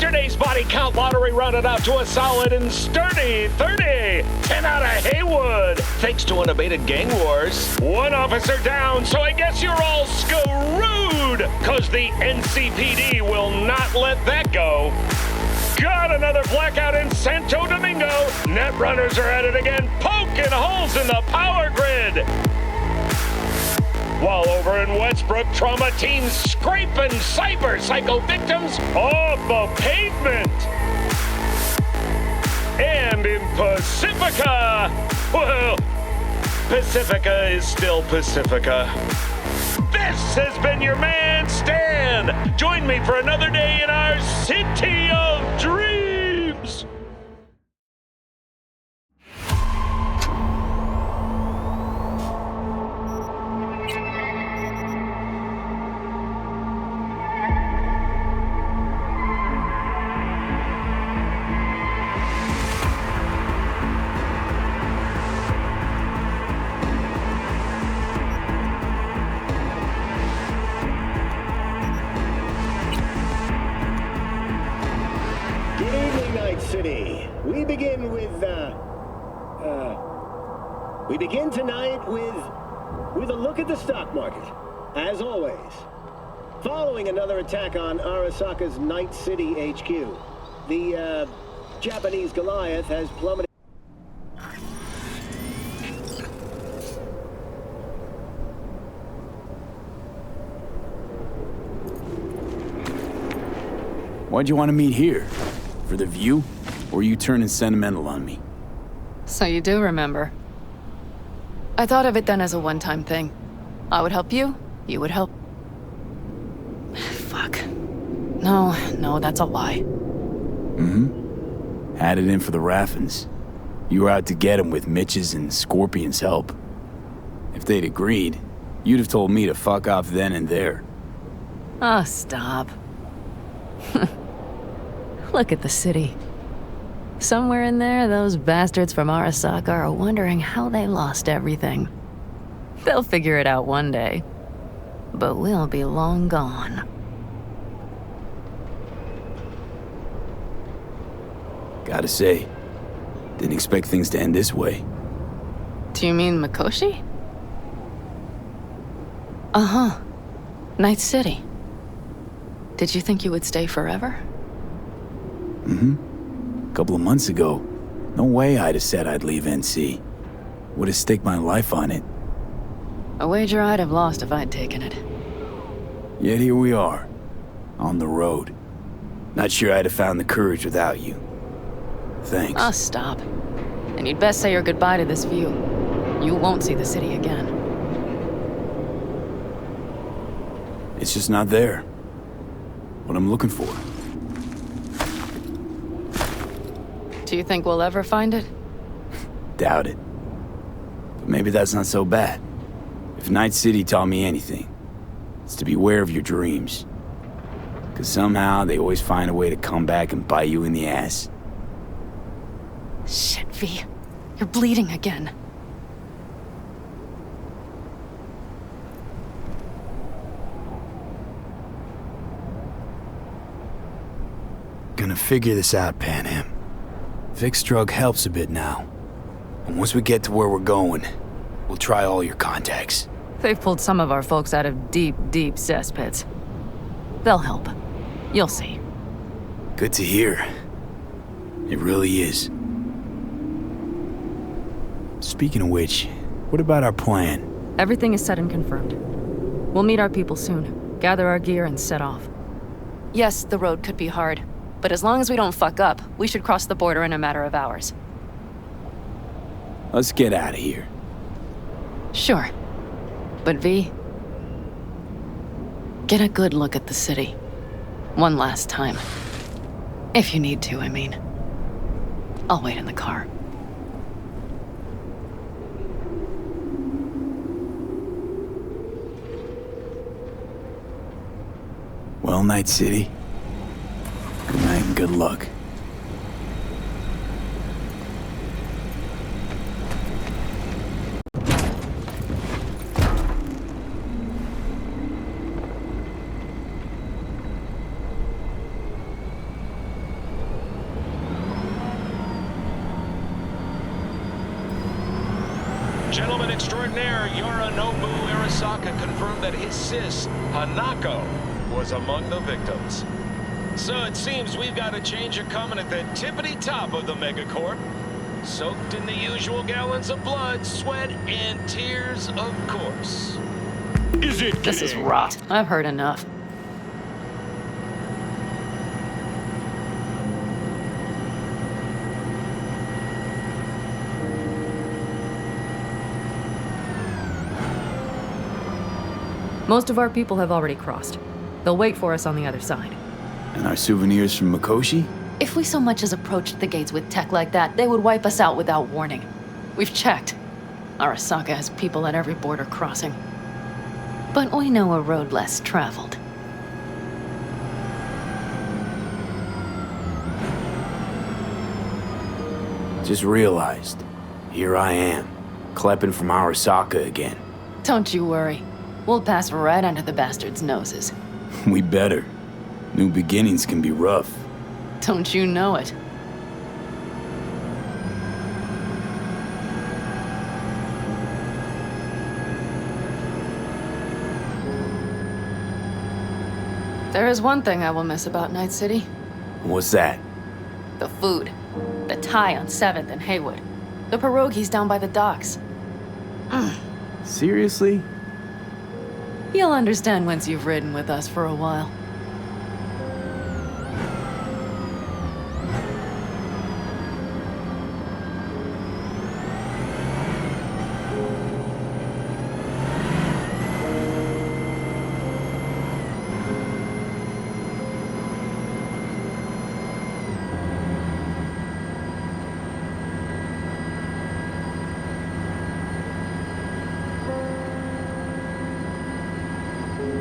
Yesterday's body count lottery rounded out to a solid and sturdy 30. 10 out of Haywood, thanks to unabated gang wars. One officer down, so I guess you're all screwed, cause the NCPD will not let that go. Got another blackout in Santo Domingo. Net runners are at it again, poking holes in the power grid. While over in Westbrook, trauma teams scraping cyber psycho victims off the pavement. And in Pacifica, well, Pacifica is still Pacifica. This has been your man, Stan. Join me for another day in our city of dreams. We begin tonight with a look at the stock market, as always. Following another attack on Arasaka's Night City HQ, the Japanese Goliath has plummeted. Why'd you want to meet here? For the view? Or are you turning sentimental on me? So you do remember. I thought of it then as a one-time thing. I would help you, you would help... Fuck. No, that's a lie. Mm-hmm. Had it in for the Raffins. You were out to get him with Mitch's and Scorpion's help. If they'd agreed, you'd have told me to fuck off then and there. Oh, stop. Look at the city. Somewhere in there, those bastards from Arasaka are wondering how they lost everything. They'll figure it out one day. But we'll be long gone. Gotta say, didn't expect things to end this way. Do you mean Mikoshi? Uh-huh. Night City. Did you think you would stay forever? Mm-hmm. A couple of months ago, no way I'd have said I'd leave NC. Would have staked my life on it. A wager I'd have lost if I'd taken it. Yet here we are, on the road. Not sure I'd have found the courage without you. Thanks. Oh, stop. And you'd best say your goodbye to this view. You won't see the city again. It's just not there. What I'm looking for. Do you think we'll ever find it? Doubt it. But maybe that's not so bad. If Night City taught me anything, it's to beware of your dreams. 'Cause somehow they always find a way to come back and bite you in the ass. Shit, V. You're bleeding again. Gonna figure this out, Panam. Vic's drug helps a bit now. And once we get to where we're going, we'll try all your contacts. They've pulled some of our folks out of deep, deep cesspits. They'll help. You'll see. Good to hear. It really is. Speaking of which, what about our plan? Everything is set and confirmed. We'll meet our people soon, gather our gear, and set off. Yes, the road could be hard, but as long as we don't fuck up, we should cross the border in a matter of hours. Let's get out of here. Sure. But V, get a good look at the city. One last time. If you need to, I mean. I'll wait in the car. Well, Night City. Good night and good luck. Gentleman extraordinaire Yorinobu Arasaka confirmed that his sis, Hanako, was among the victims. So it seems we've got a change of coming at the tippity top of the megacorp. Soaked in the usual gallons of blood, sweat, and tears, of course. Is it This is rot. I've heard enough. Most of our people have already crossed. They'll wait for us on the other side. And our souvenirs from Mikoshi? If we so much as approached the gates with tech like that, they would wipe us out without warning. We've checked. Arasaka has people at every border crossing. But we know a road less traveled. Just realized, here I am, klepping from Arasaka again. Don't you worry. We'll pass right under the bastards' noses. We better. New beginnings can be rough. Don't you know it? There is one thing I will miss about Night City. What's that? The food. The Thai on 7th and Haywood. The pierogies down by the docks. Seriously? You'll understand once you've ridden with us for a while.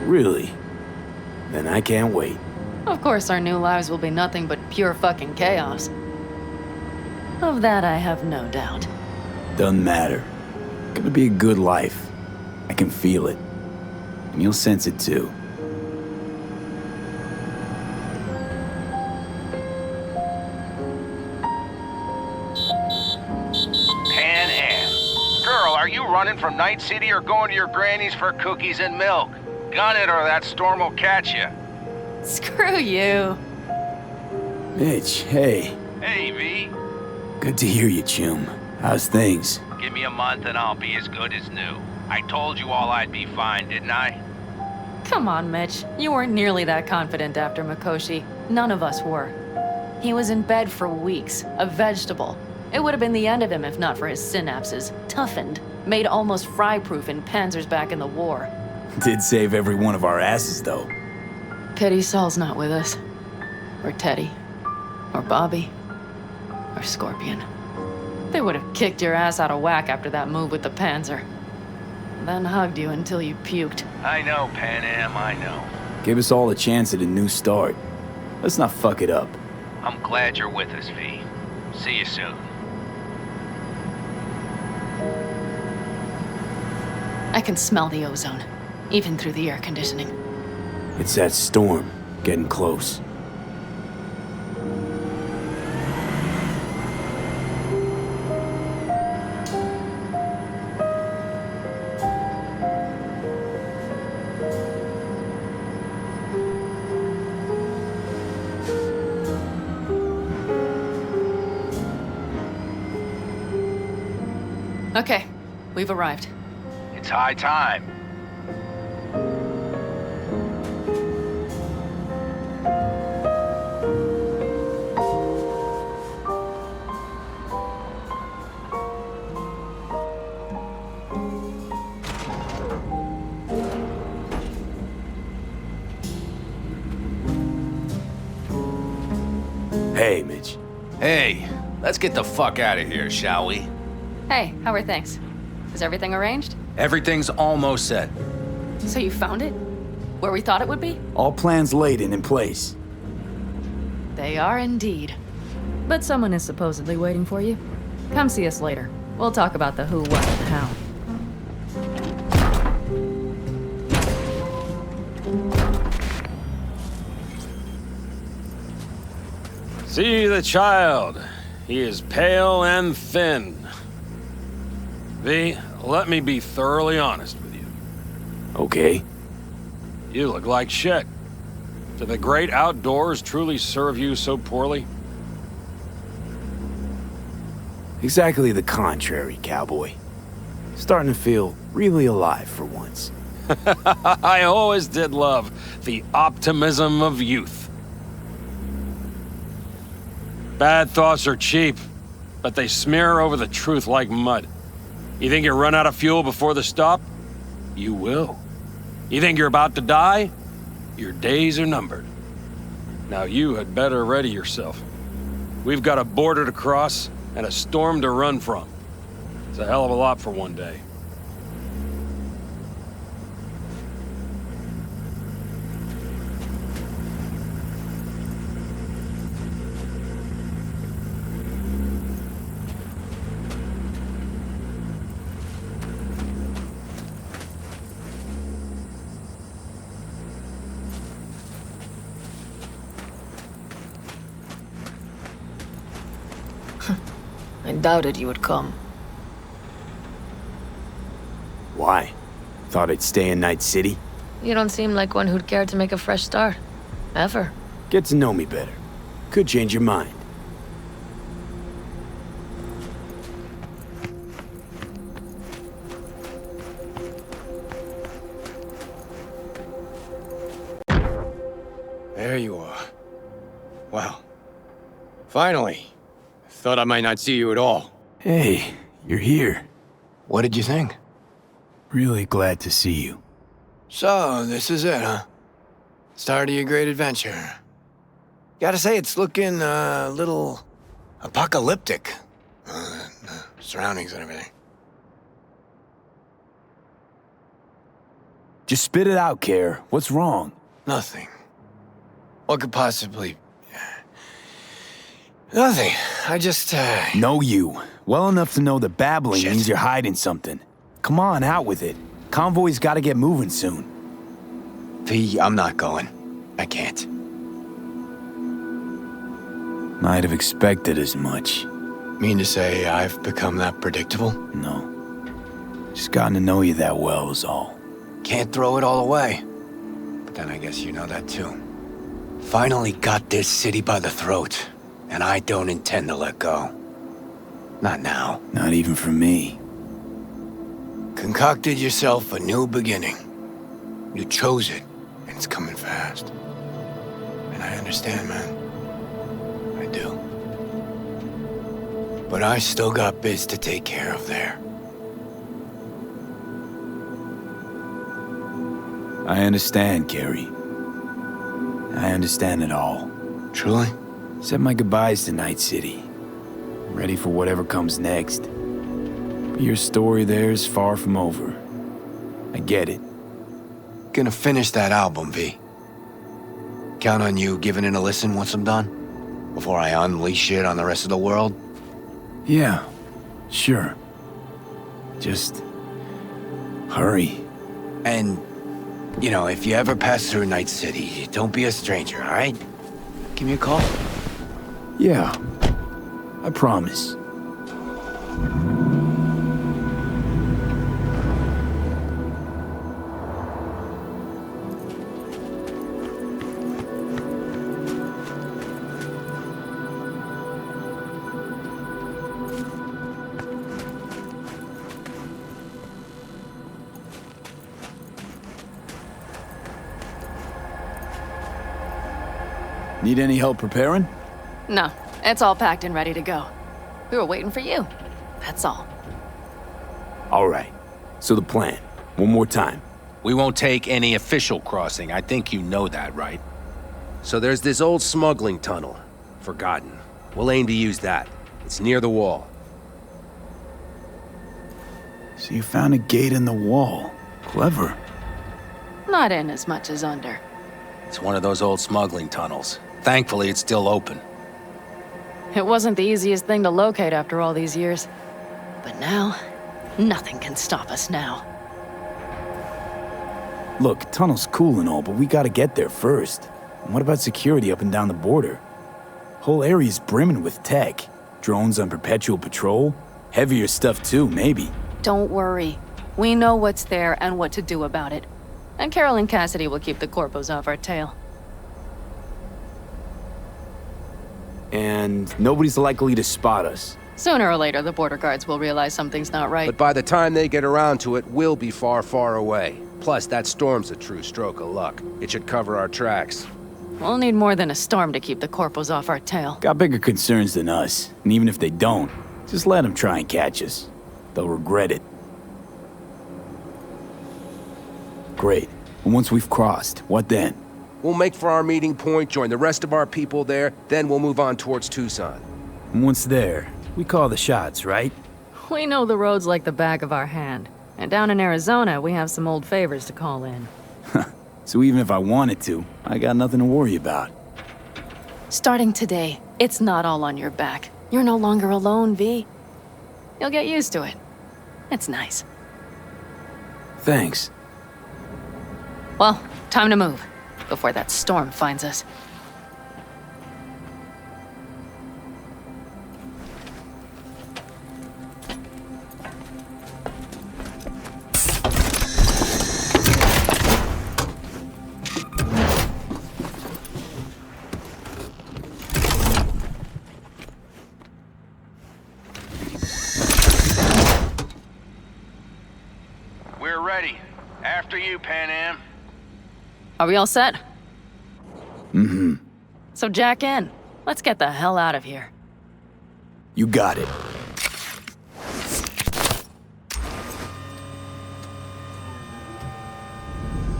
Really? Then I can't wait. Of course, our new lives will be nothing but pure fucking chaos. Of that, I have no doubt. Doesn't matter. Gonna be a good life. I can feel it. And you'll sense it too. Pan Am. Girl, are you running from Night City or going to your granny's for cookies and milk? Gun it or that storm will catch you. Screw you. Mitch, hey. Hey, V. Good to hear you, chum. How's things? Give me a month and I'll be as good as new. I told you all I'd be fine, didn't I? Come on, Mitch. You weren't nearly that confident after Mikoshi. None of us were. He was in bed for weeks, a vegetable. It would have been the end of him if not for his synapses. Toughened, made almost fry-proof in panzers back in the war. Did save every one of our asses, though. Pity Saul's not with us. Or Teddy. Or Bobby. Or Scorpion. They would have kicked your ass out of whack after that move with the Panzer. Then hugged you until you puked. I know, Pan Am, I know. Give us all a chance at a new start. Let's not fuck it up. I'm glad you're with us, V. See you soon. I can smell the ozone, even through the air conditioning. It's that storm, getting close. Okay, we've arrived. It's high time. Hey, Mitch. Hey, let's get the fuck out of here, shall we? Hey, how are things? Is everything arranged? Everything's almost set. So you found it? Where we thought it would be? All plans laid and in place. They are indeed. But someone is supposedly waiting for you. Come see us later. We'll talk about the who, what, and how. See the child. He is pale and thin. V, let me be thoroughly honest with you. Okay. You look like shit. Do the great outdoors truly serve you so poorly? Exactly the contrary, cowboy. Starting to feel really alive for once. I always did love the optimism of youth. Bad thoughts are cheap, but they smear over the truth like mud. You think you run out of fuel before the stop? You will. You think you're about to die? Your days are numbered. Now you had better ready yourself. We've got a border to cross and a storm to run from. It's a hell of a lot for one day. I doubted you would come. Why? Thought I'd stay in Night City? You don't seem like one who'd care to make a fresh start. Ever. Get to know me better. Could change your mind. There you are. Wow. Finally. Thought I might not see you at all. Hey, you're here. What did you think? Really glad to see you. So, this is it, huh? Start of your great adventure. Gotta say, it's looking a little apocalyptic. Surroundings and everything. Just spit it out, Care. What's wrong? Nothing. What could possibly... Nothing. I just, Know you. Well enough to know that babbling Shit. means you're hiding something. Come on, out with it. Convoy's gotta get moving soon. V, I'm not going. I can't. Might have expected as much. Mean to say I've become that predictable? No. Just gotten to know you that well is all. Can't throw it all away. But then I guess you know that too. Finally got this city by the throat, and I don't intend to let go. Not now. Not even for me. Concocted yourself a new beginning. You chose it, and it's coming fast. And I understand, man. I do. But I still got biz to take care of there. I understand, Carrie. I understand it all. Truly? Said my goodbyes to Night City. Ready for whatever comes next. But your story there is far from over. I get it. Gonna finish that album, V. Count on you giving it a listen once I'm done? Before I unleash it on the rest of the world? Yeah, sure. Just... hurry. And, you know, if you ever pass through Night City, don't be a stranger, all right? Give me a call. Yeah, I promise. Need any help preparing? No, it's all packed and ready to go. We were waiting for you. That's all. All right. So the plan. One more time. We won't take any official crossing. I think you know that, right? So there's this old smuggling tunnel. Forgotten. We'll aim to use that. It's near the wall. So you found a gate in the wall. Clever. Not in as much as under. It's one of those old smuggling tunnels. Thankfully, it's still open. It wasn't the easiest thing to locate after all these years. But now, nothing can stop us now. Look, tunnel's cool and all, but we gotta get there first. And what about security up and down the border? Whole area's brimming with tech. Drones on perpetual patrol. Heavier stuff too, maybe. Don't worry. We know what's there and what to do about it. And Carol and Cassidy will keep the corpos off our tail. And nobody's likely to spot us. Sooner or later, the border guards will realize something's not right. But by the time they get around to it, we'll be far, far away. Plus, that storm's a true stroke of luck. It should cover our tracks. We'll need more than a storm to keep the corpos off our tail. Got bigger concerns than us. And even if they don't, just let them try and catch us. They'll regret it. Great. And once we've crossed, what then? We'll make for our meeting point, join the rest of our people there, then we'll move on towards Tucson. And once there, we call the shots, right? We know the roads like the back of our hand. And down in Arizona, we have some old favors to call in. So even if I wanted to, I got nothing to worry about. Starting today, it's not all on your back. You're no longer alone, V. You'll get used to it. It's nice. Thanks. Well, time to move, before that storm finds us. We're ready. After you, Pan Am. Are we all set? Mm-hmm. So jack in. Let's get the hell out of here. You got it.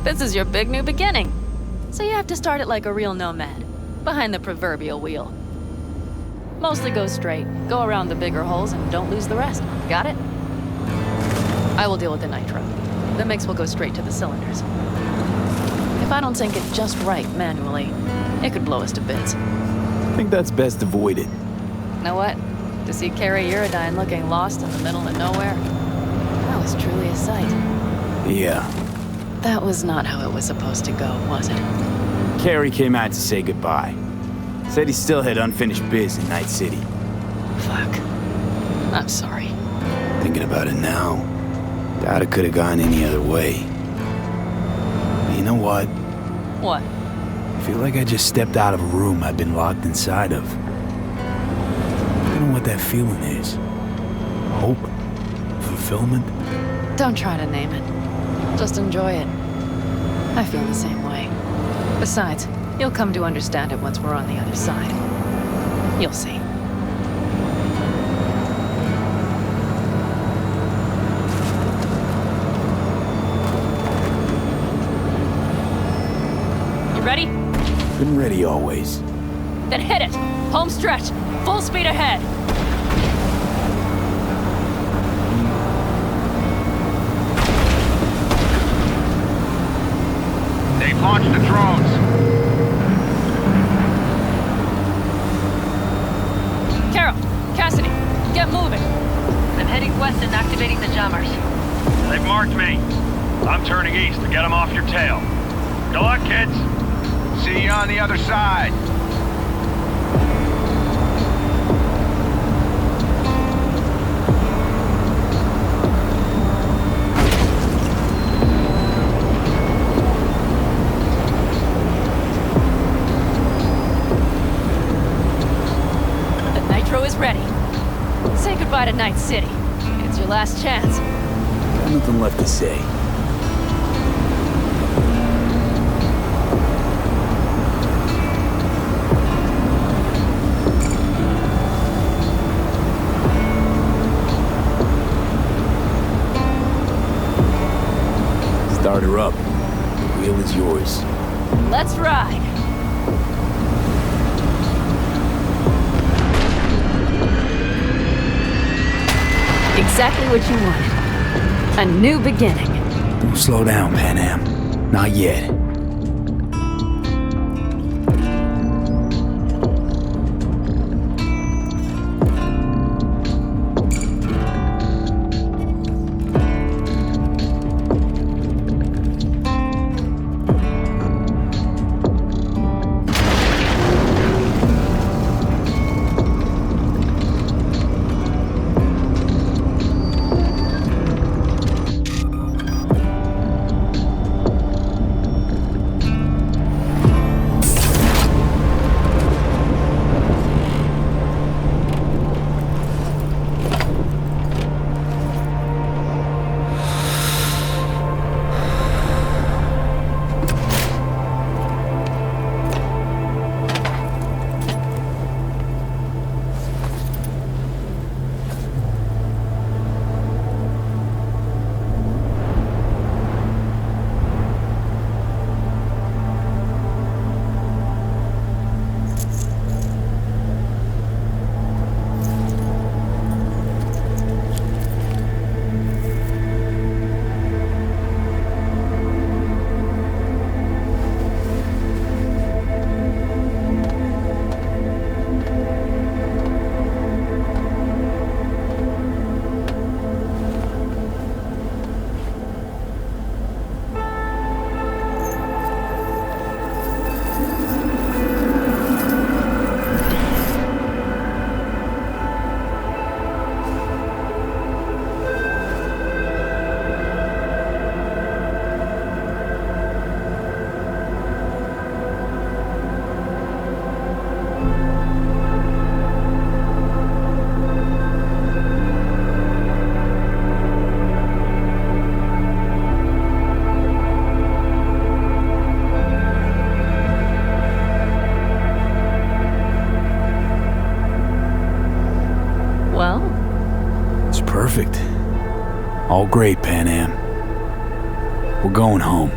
This is your big new beginning. So you have to start it like a real nomad, behind the proverbial wheel. Mostly go straight, go around the bigger holes, and don't lose the rest. Got it? I will deal with the nitro. The mix will go straight to the cylinders. If I don't sink it just right manually, it could blow us to bits. I think that's best avoided. Know what? To see Carrie Uridine looking lost in the middle of nowhere, that was truly a sight. Yeah. That was not how it was supposed to go, was it? Carrie came out to say goodbye. Said he still had unfinished biz in Night City. Fuck. I'm sorry. Thinking about it now, doubt it could have gone any other way. But you know what? What? I feel like I just stepped out of a room I've been locked inside of. I don't know what that feeling is. Hope? Fulfillment? Don't try to name it. Just enjoy it. I feel the same way. Besides, you'll come to understand it once we're on the other side. You'll see. You ready? Been ready always. Then hit it! Home stretch! Full speed ahead! They've launched the drones. Carol! Cassidy! Get moving! I'm heading west and activating the jammers. They've marked me. I'm turning east to get them off your tail. Good luck, kids. See you on the other side. The nitro is ready. Say goodbye to Night City. It's your last chance. Got nothing left to say. Start her up. The wheel is yours. Let's ride! Exactly what you wanted. A new beginning. Don't slow down, Pan Am. Not yet. All great, Pan Am. We're going home.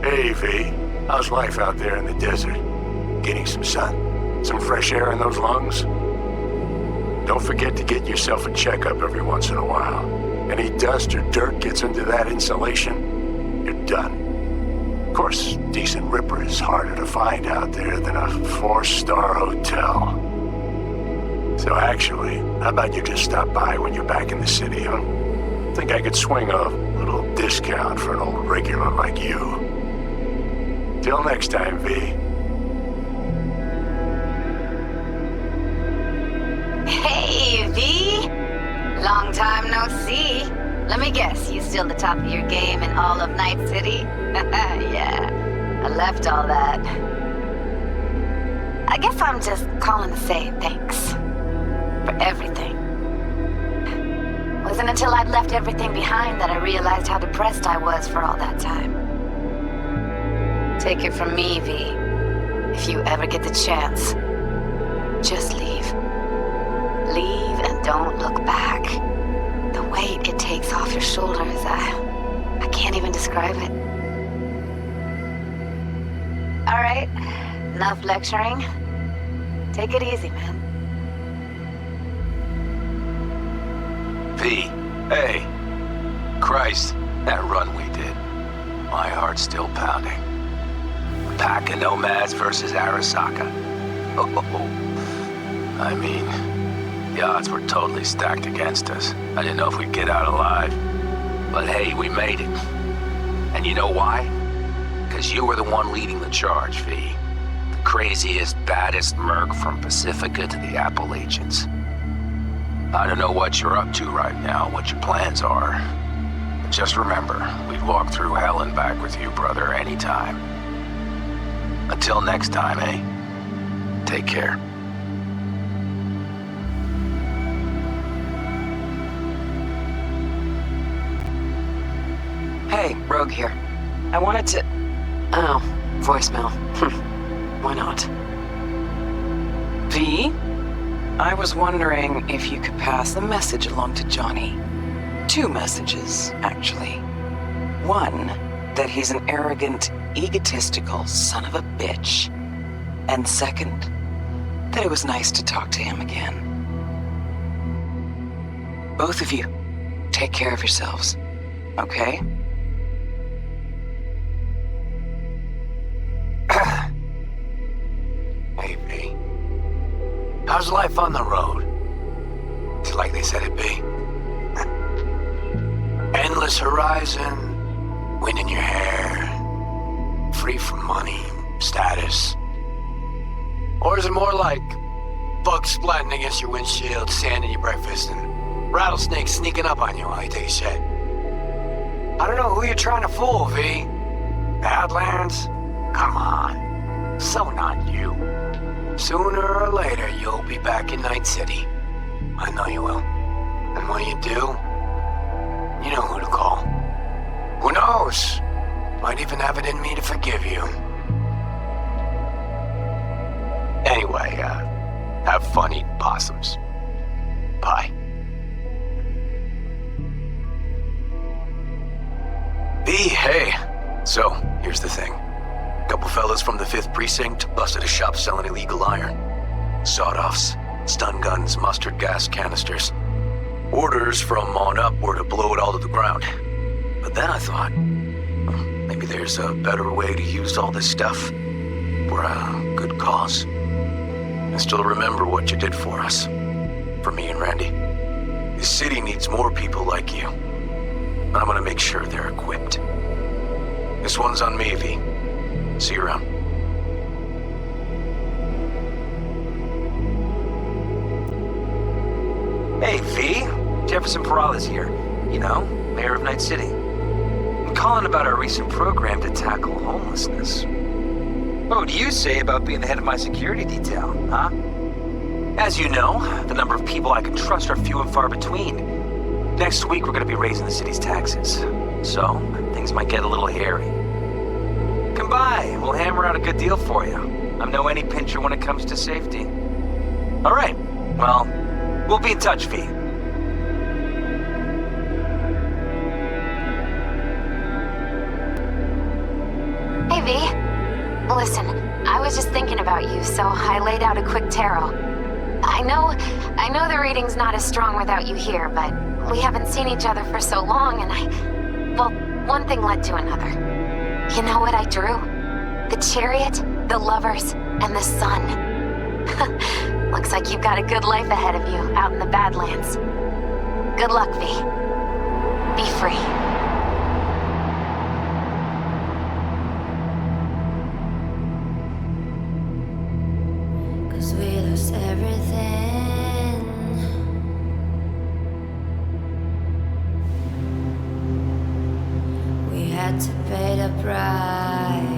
Hey, V. How's life out there in the desert? Getting some sun? Some fresh air in those lungs? Don't forget to get yourself a checkup every once in a while. Any dust or dirt gets into that insulation, you're done. Of course, decent ripper is harder to find out there than a 4-star hotel. So actually, how about you just stop by when you're back in the city, huh? Think I could swing a little discount for an old regular like you. Till next time, V. Hey, V! Long time no see. Let me guess, you still the top of your game in all of Night City? Yeah, I left all that. I guess I'm just calling to say thanks. For everything. Wasn't until I'd left everything behind that I realized how depressed I was for all that time. Take it from me, V. If you ever get the chance, just leave. Leave and don't look back. The weight it takes off your shoulders, I can't even describe it. All right, enough lecturing. Take it easy, man. V, hey. Christ, that run we did. My heart's still pounding. A pack of nomads versus Arasaka. I mean, the odds were totally stacked against us. I didn't know if we'd get out alive. But hey, we made it. And you know why? Because you were the one leading the charge, V. The craziest, baddest merc from Pacifica to the Appalachians. I don't know what you're up to right now, what your plans are. But just remember, we'd walk through hell and back with you, brother, anytime. Until next time, eh? Take care. Hey, Rogue here. I wanted to... Oh, voicemail. Why not? V? I was wondering if you could pass the message along to Johnny. 2 messages, actually. One, that he's an arrogant, egotistical son of a bitch. And second, that it was nice to talk to him again. Both of you, take care of yourselves, okay? Hey, V. How's life on the road? Is it like they said it'd be? Endless horizon, wind in your hair, free from money, status? Or is it more like bugs splatting against your windshield, sand in your breakfast, and rattlesnakes sneaking up on you while you take a shit? I don't know who you're trying to fool, V. Badlands? Come on. So not you. Sooner or later, you'll be back in Night City. I know you will. And when you do, you know who to call. Who knows? Might even have it in me to forgive you. Anyway, have fun eating possums. Bye. B, hey. So, here's the thing. A couple fellas from the 5th Precinct busted a shop selling illegal iron. Sawed-offs, stun guns, mustard gas canisters. Orders from on up were to blow it all to the ground. But then I thought, maybe there's a better way to use all this stuff for a good cause. I still remember what you did for us. For me and Randy. This city needs more people like you. And I'm gonna make sure they're equipped. This one's on me, V. See you around. Hey, V. Jefferson Peralta's here. You know, mayor of Night City. I'm calling about our recent program to tackle homelessness. What do you say about being the head of my security detail, huh? As you know, the number of people I can trust are few and far between. Next week, we're going to be raising the city's taxes. So, things might get a little hairy. Come by. We'll hammer out a good deal for you. I'm no any pincher when it comes to safety. All right. Well, we'll be in touch, V. Hey, V. Listen, I was just thinking about you, so I laid out a quick tarot. I know the reading's not as strong without you here, but we haven't seen each other for so long, and well, one thing led to another. You know what I drew? The chariot, the lovers, and the sun. Looks like you've got a good life ahead of you out in the Badlands. Good luck, V. Be free. We lost everything. We had to pay the price.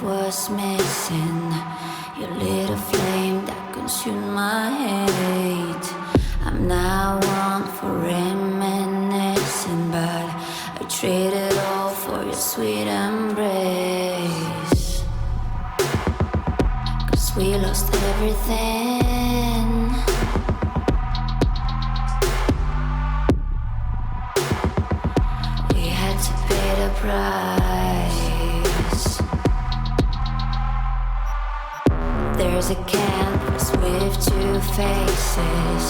Was missing. You lit a flame that consumed my hate. I'm now one for reminiscing, but I traded all for your sweet embrace. 'Cause we lost everything. We had to pay the price. There's a canvas with two faces.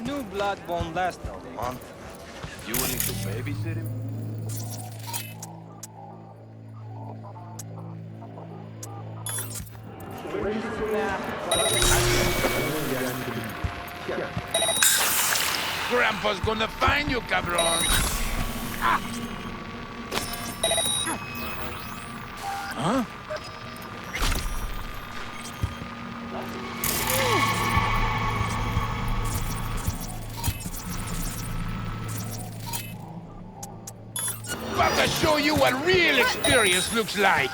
New blood won't last a month. You willing to babysit him? Grandpa's gonna find you, cabron! Huh? About to show you what real experience looks like!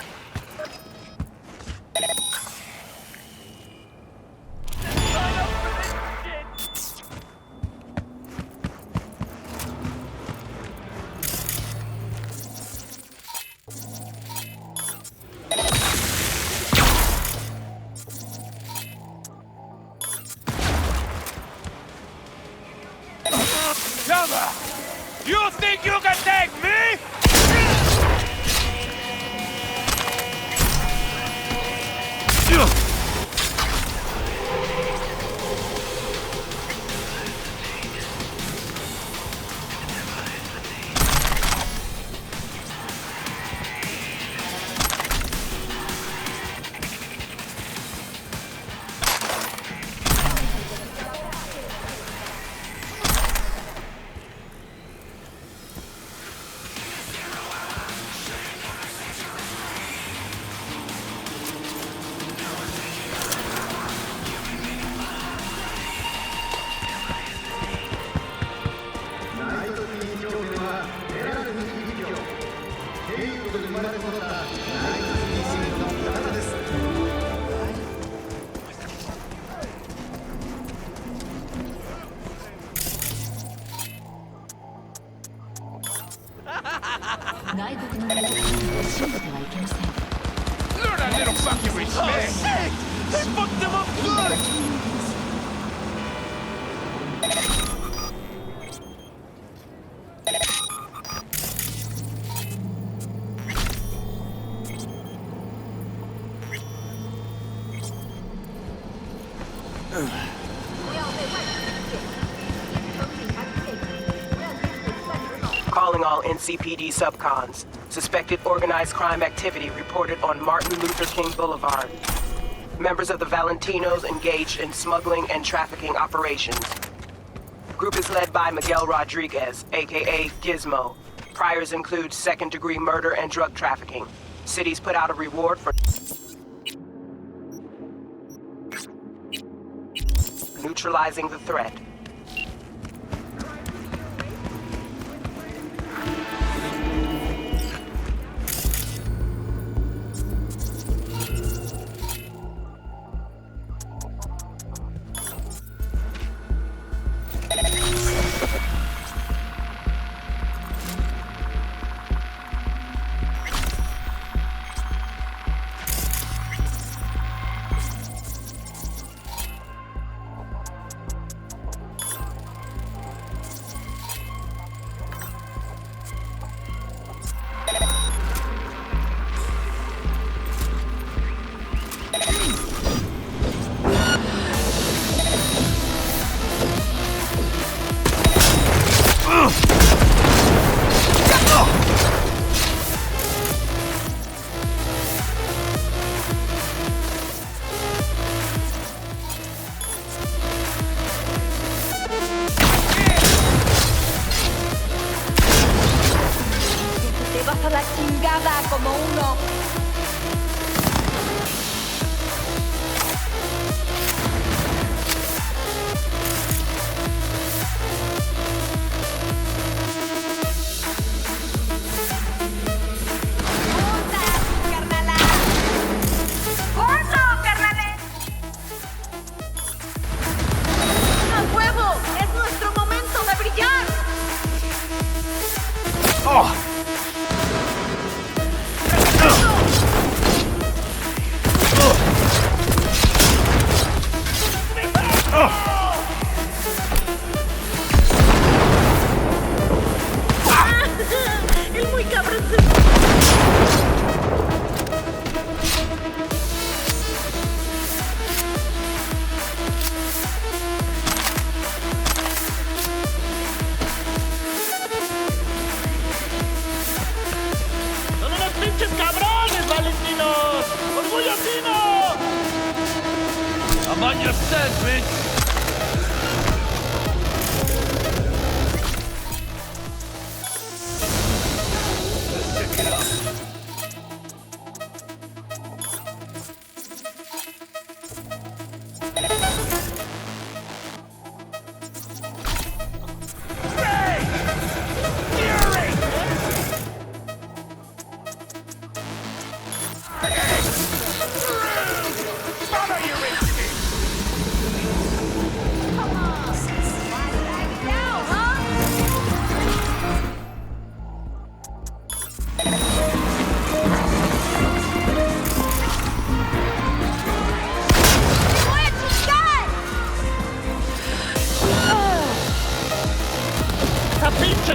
You think you can take me? Learn a little fucking respect! Hey! They fucked them up good! Calling all NCPD subcons. Suspected organized crime activity reported on Martin Luther King Boulevard. Members of the Valentinos engaged in smuggling and trafficking operations. Group is led by Miguel Rodriguez, aka Gizmo. Priors include second-degree murder and drug trafficking. Cities put out a reward for neutralizing the threat. a la chingada como uno. I'm on your scent, bitch!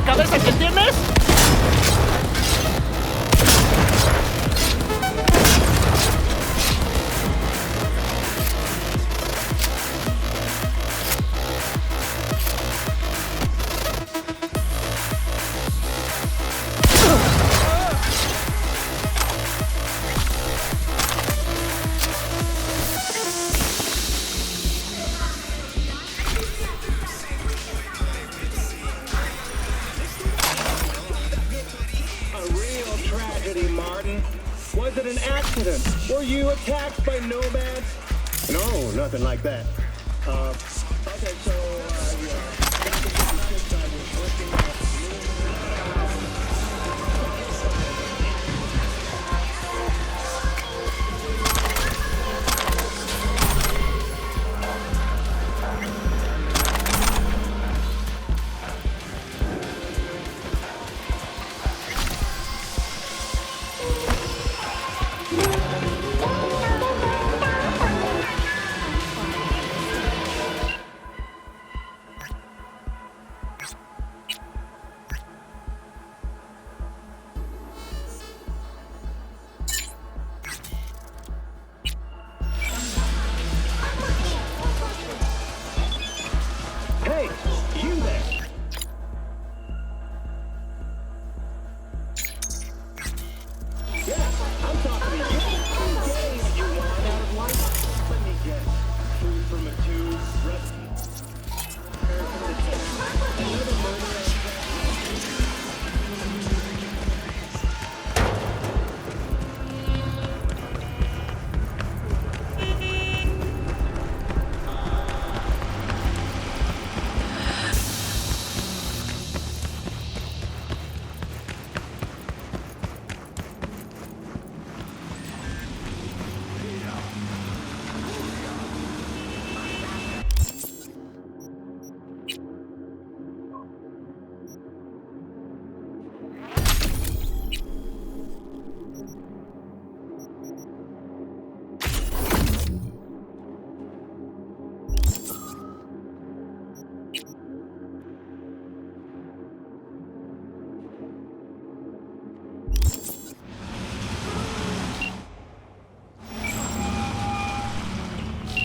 cabeza que tienes? Was it an accident? Were you attacked by nomads? No, nothing like that. Okay, so, hey, you there! Yeah, I'm talking to you. Getting what you want out of life. Let me guess. Food from a tube, recipe. Another murder.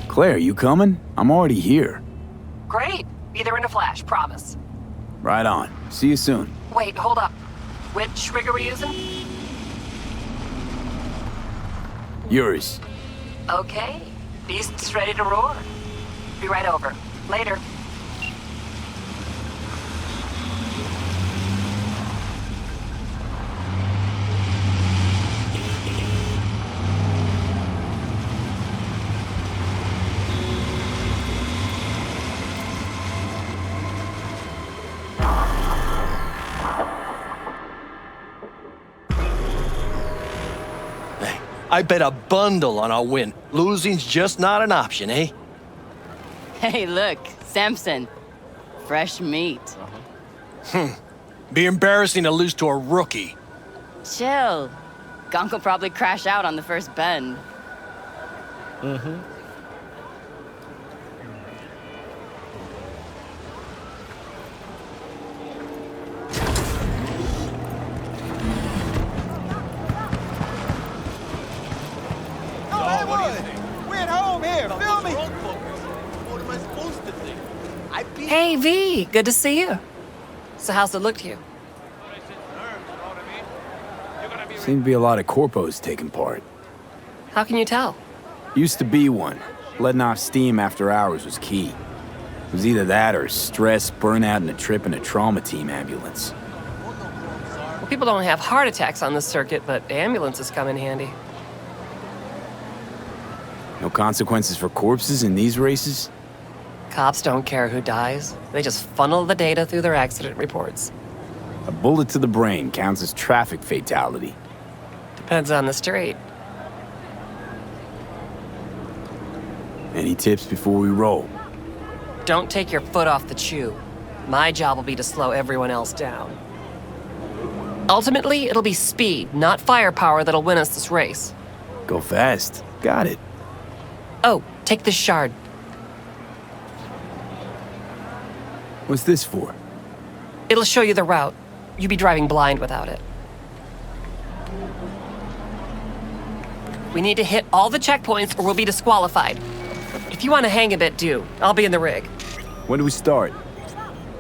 Claire, you coming? I'm already here. Great. Be there in a flash, promise. Right on. See you soon. Wait, hold up. Which rig are we using? Yours. Okay. Beast's ready to roar. Be right over. Later. I bet a bundle on our win. Losing's just not an option, eh? Hey, look, Samson. Fresh meat. Be embarrassing to lose to a rookie. Chill. Gonk will probably crash out on the first bend. Hey, V, good to see you. So how's it look to you? Seem to be a lot of corpos taking part. How can you tell? Used to be one. Letting off steam after hours was key. It was either that or stress, burnout, and a trip in a trauma team ambulance. Well, people don't have heart attacks on this circuit, but ambulances come in handy. No consequences for corpses in these races? Cops don't care who dies. They just funnel the data through their accident reports. A bullet to the brain counts as traffic fatality. Depends on the street. Any tips before we roll? Don't take your foot off the chew. My job will be to slow everyone else down. Ultimately, it'll be speed, not firepower, that'll win us this race. Go fast. Got it. Oh, take this shard. What's this for? It'll show you the route. You'd be driving blind without it. We need to hit all the checkpoints or we'll be disqualified. If you want to hang a bit, do. I'll be in the rig. When do we start?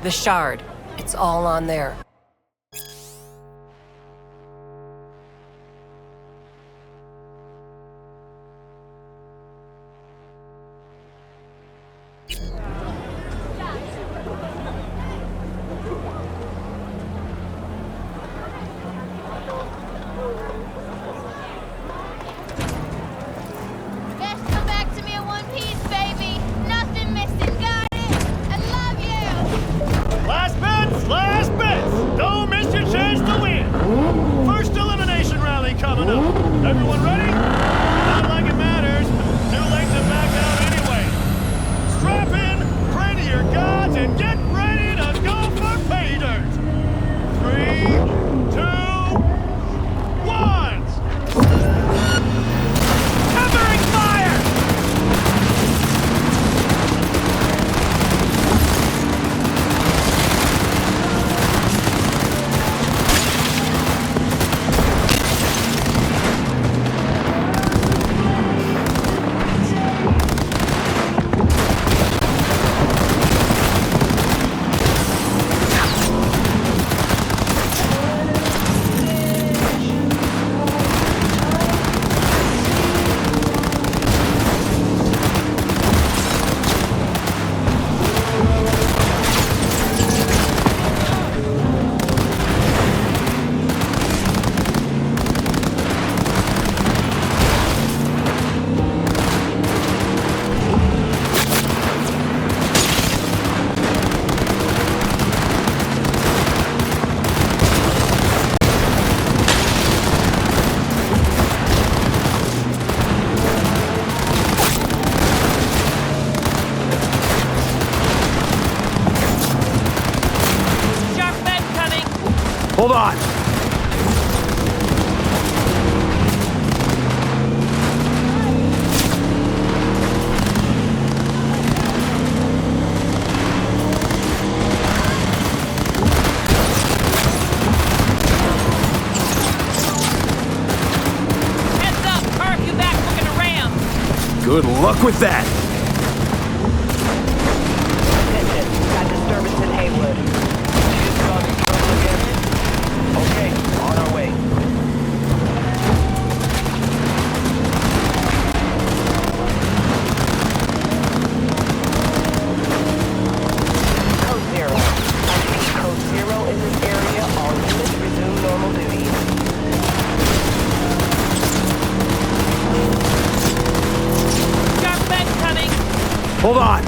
The shard. It's all on there. Just come back to me in one piece, baby. Nothing missing. Got it. I love you. Last bets! Don't miss your chance to win! First elimination rally coming up. Everyone ready? Not like it matters. Too late to back out anyway. Strap in, pray to your gods, and get ready to go for pay dirt. 3, 2, 1! Covering fire! Sharp bend coming! Hold on! Heads up! Carve you back, we're gonna ram! Good luck with that! Got disturbance in Haywood. Okay, on our way. Code 0. I see Code 0 in this area. All units resume normal duty. Sharp bend coming! Hold on!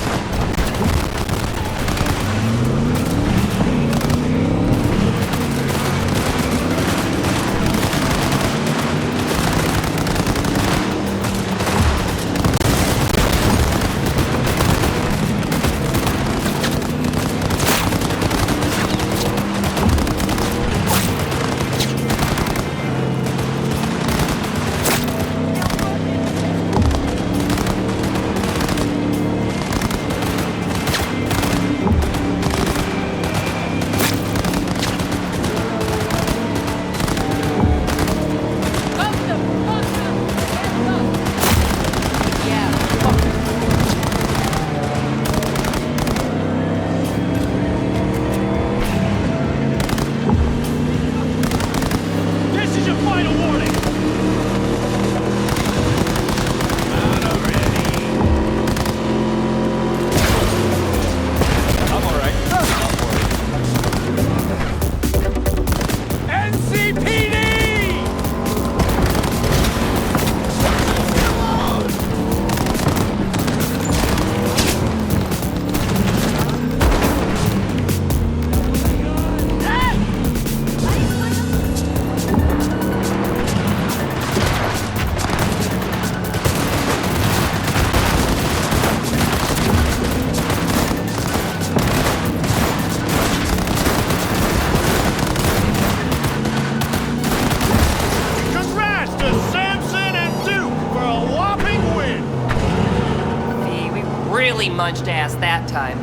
really munched ass that time.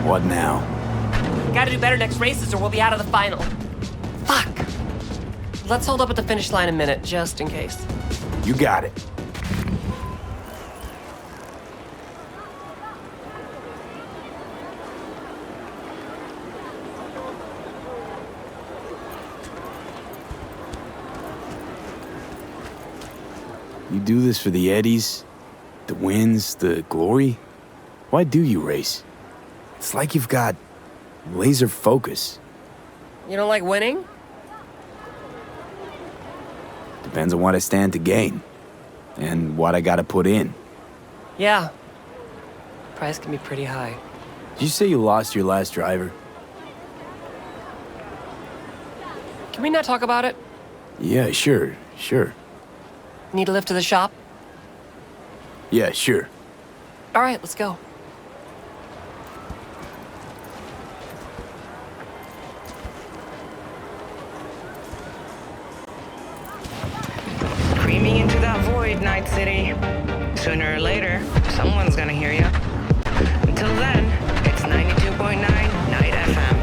What now? Gotta do better next races or we'll be out of the final. Fuck. Let's hold up at the finish line a minute, just in case. You got it. You do this for the eddies, the wins, the glory? Why do you race? It's like you've got laser focus. You don't like winning? Depends on what I stand to gain. And what I gotta put in. Yeah. Price can be pretty high. Did you say you lost your last driver? Can we not talk about it? Yeah, sure. Need a lift to the shop? Yeah, sure. All right, let's go. Creaming into that void, Night City. Sooner or later, someone's gonna hear you. Until then, it's 92.9 Night FM.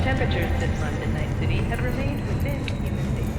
Temperatures this month in Night City have remained within human safety.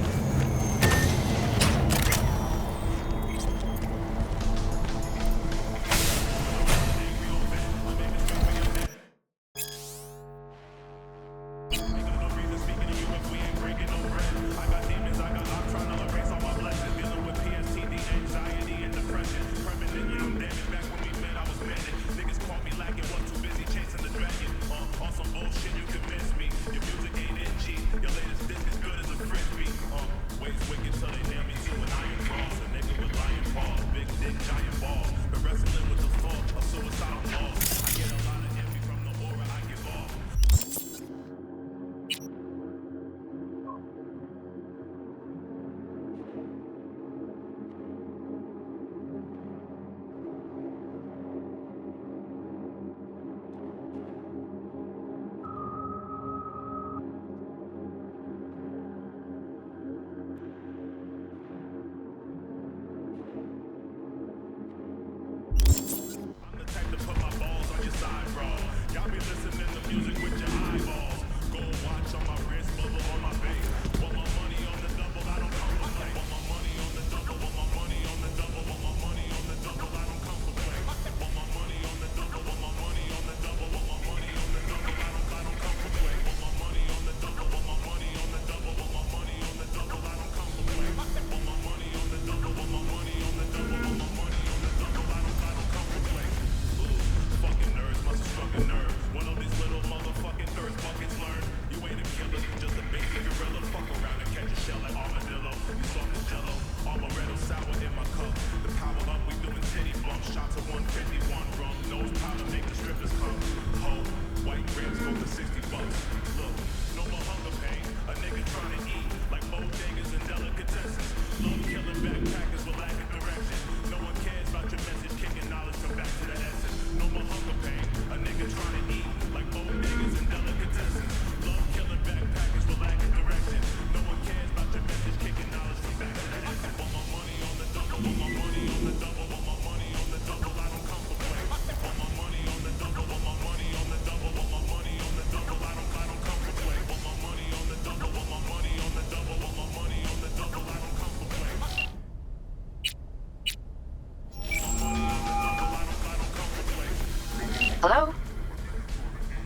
Hello?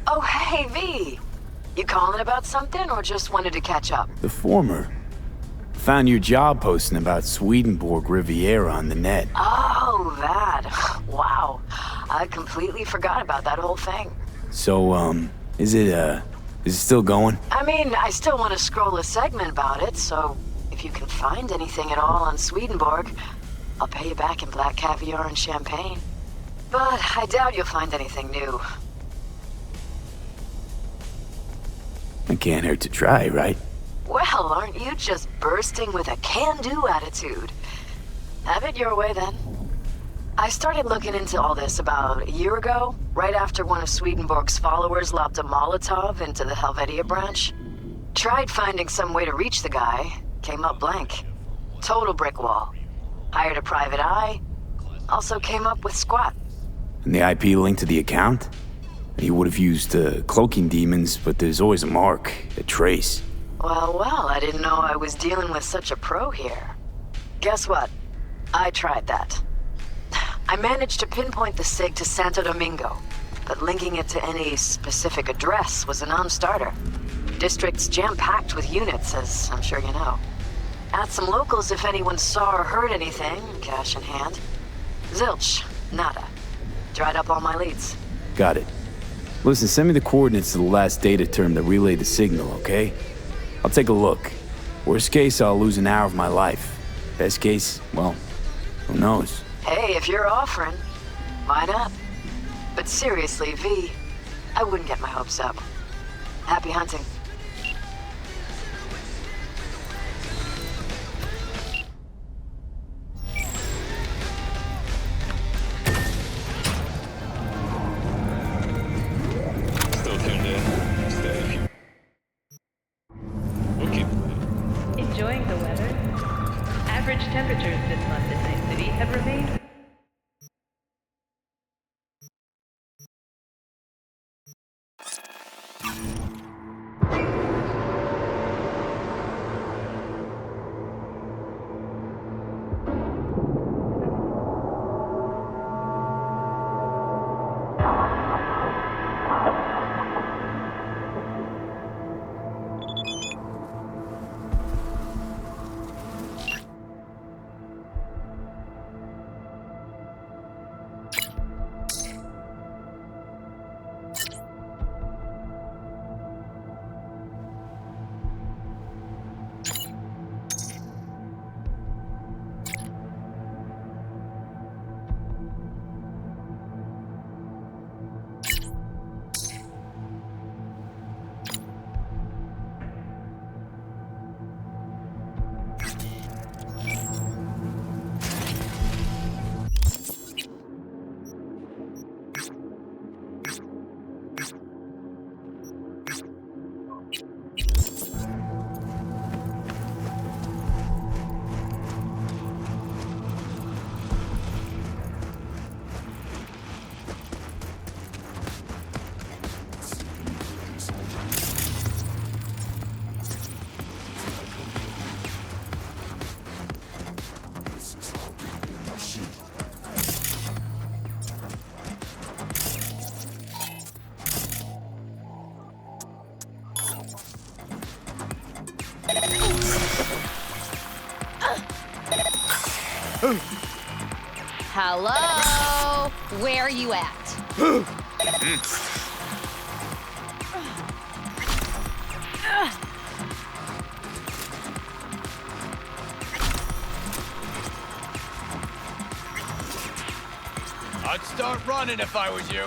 Oh, hey, V. You calling about something or just wanted to catch up? The former. Found your job posting about Swedenborg Riviera on the net. Oh, that. Wow. I completely forgot about that whole thing. So, is it still going? I mean, I still want to scroll a segment about it, so if you can find anything at all on Swedenborg, I'll pay you back in black caviar and champagne. But I doubt you'll find anything new. It can't hurt to try, right? Well, aren't you just bursting with a can-do attitude? Have it your way, then. I started looking into all this about a year ago, right after one of Swedenborg's followers lobbed a Molotov into the Helvetia branch. Tried finding some way to reach the guy, Came up blank. Total brick wall. Hired a private eye. Also came up with squat. And the IP linked to the account? He would have used cloaking demons, but there's always a mark, a trace. Well, I didn't know I was dealing with such a pro here. Guess what? I tried that. I managed to pinpoint the SIG to Santo Domingo, but linking it to any specific address was a non-starter. District's jam-packed with units, as I'm sure you know. Asked some locals if anyone saw or heard anything, cash in hand. Zilch, nada. Dried up all my leads. Got it. Listen, send me the coordinates to the last data term that relayed the signal, okay? I'll take a look. Worst case, I'll lose an hour of my life. Best case, well, who knows? Hey, if you're offering, why not? But seriously, V, I wouldn't get my hopes up. Happy hunting. Still tuned in. Stay. We'll keep Enjoying the weather? Average temperatures this month in Night City have remained. Hello? Where are you at? I'd start running if I was you.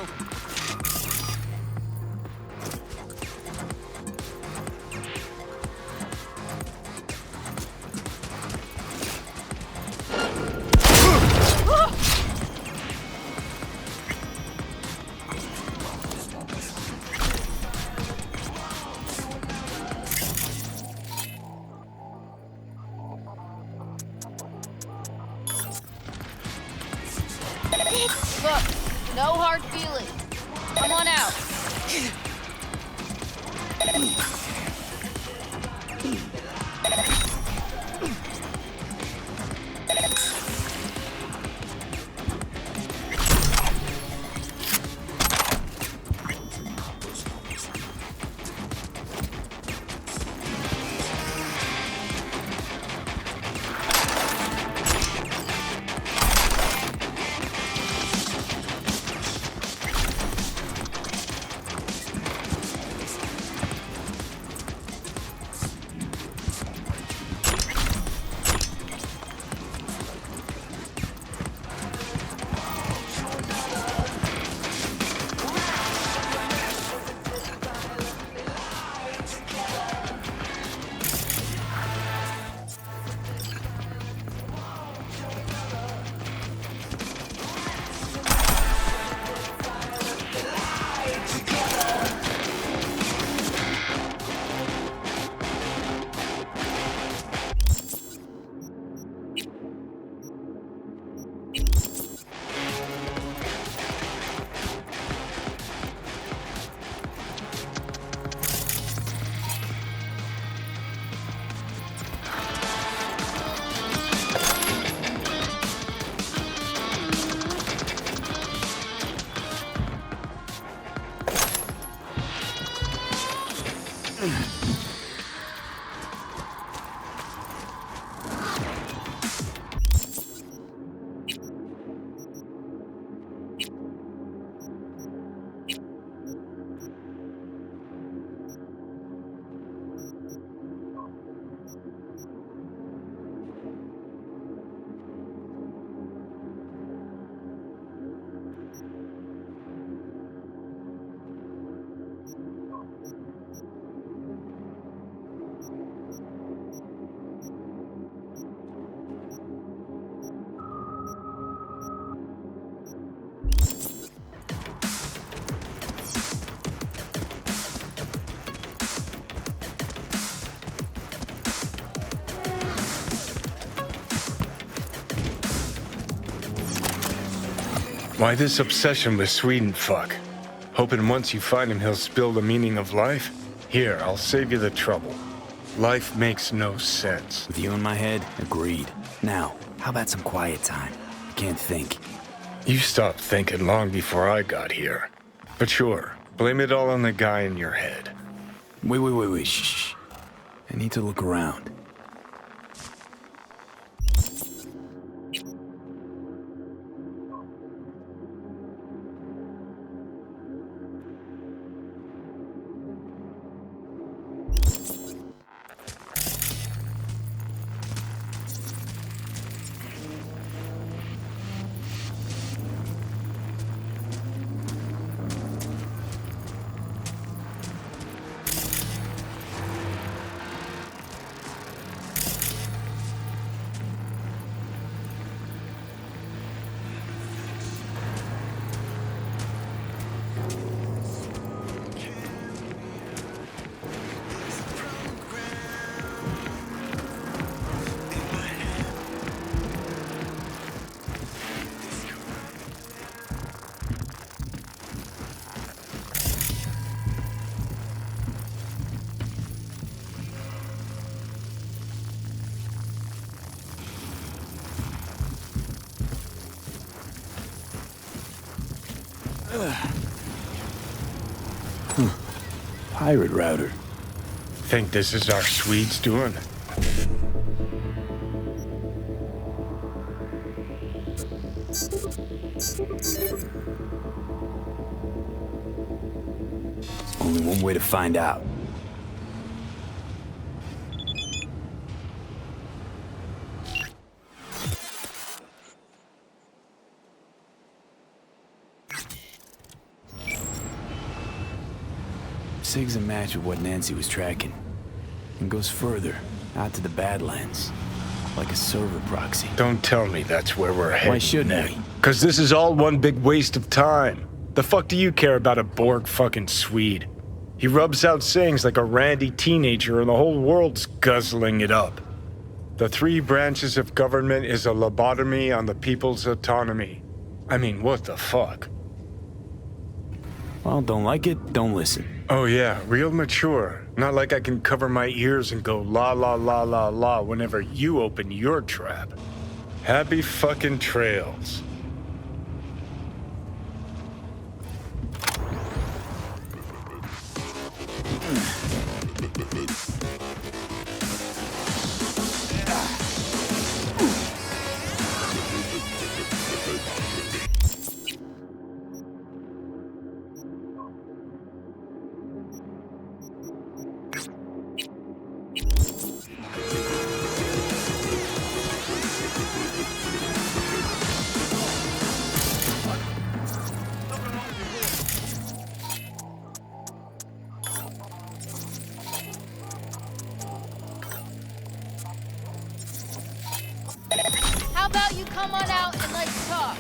Look, no hard feelings. Come on out. Why this obsession with Sweden fuck? Hoping once you find him he'll spill the meaning of life? Here, I'll save you the trouble. Life makes no sense. With you in my head, agreed. Now, how about some quiet time? I can't think. You stopped thinking long before I got here. But sure, blame it all on the guy in your head. Wait, shh. I need to look around. Pirate router. Think this is our Swedes doing? Only one way to find out. Sig's a match with what Nancy was tracking. And goes further, out to the Badlands. Like a server proxy. Don't tell me that's where we're headed. Why shouldn't we? Because this is all one big waste of time. The fuck do you care about a Borg fucking Swede? He rubs out sayings like a randy teenager and the whole world's guzzling it up. The three branches of government is a lobotomy on the people's autonomy. I mean, what the fuck? Well, don't like it, don't listen. Oh yeah, real mature. Not like I can cover my ears and go la la la la la whenever you open your trap. Happy fucking trails. How about you come on out and let's talk?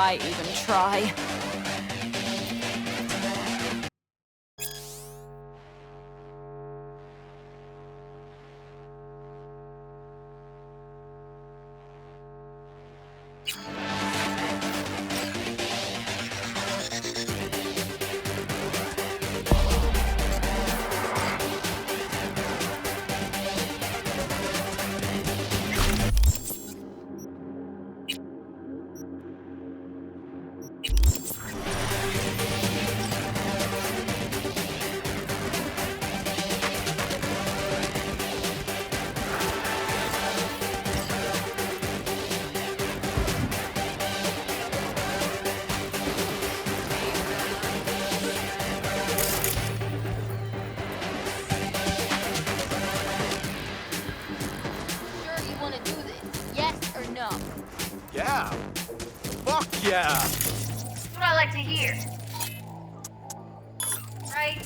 I even try. Sure you want to do this? Yes or no? Yeah. Fuck yeah. That's what I like to hear. Right?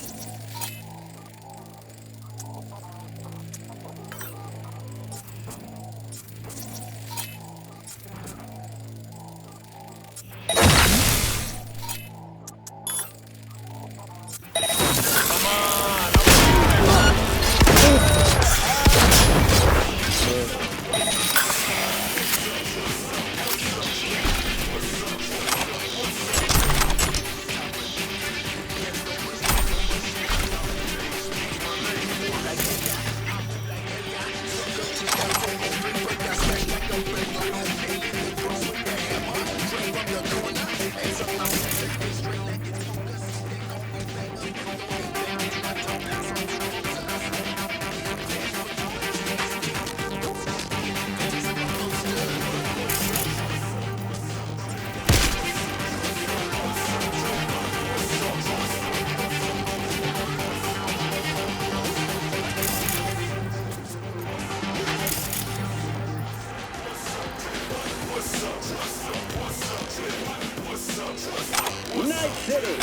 Night City,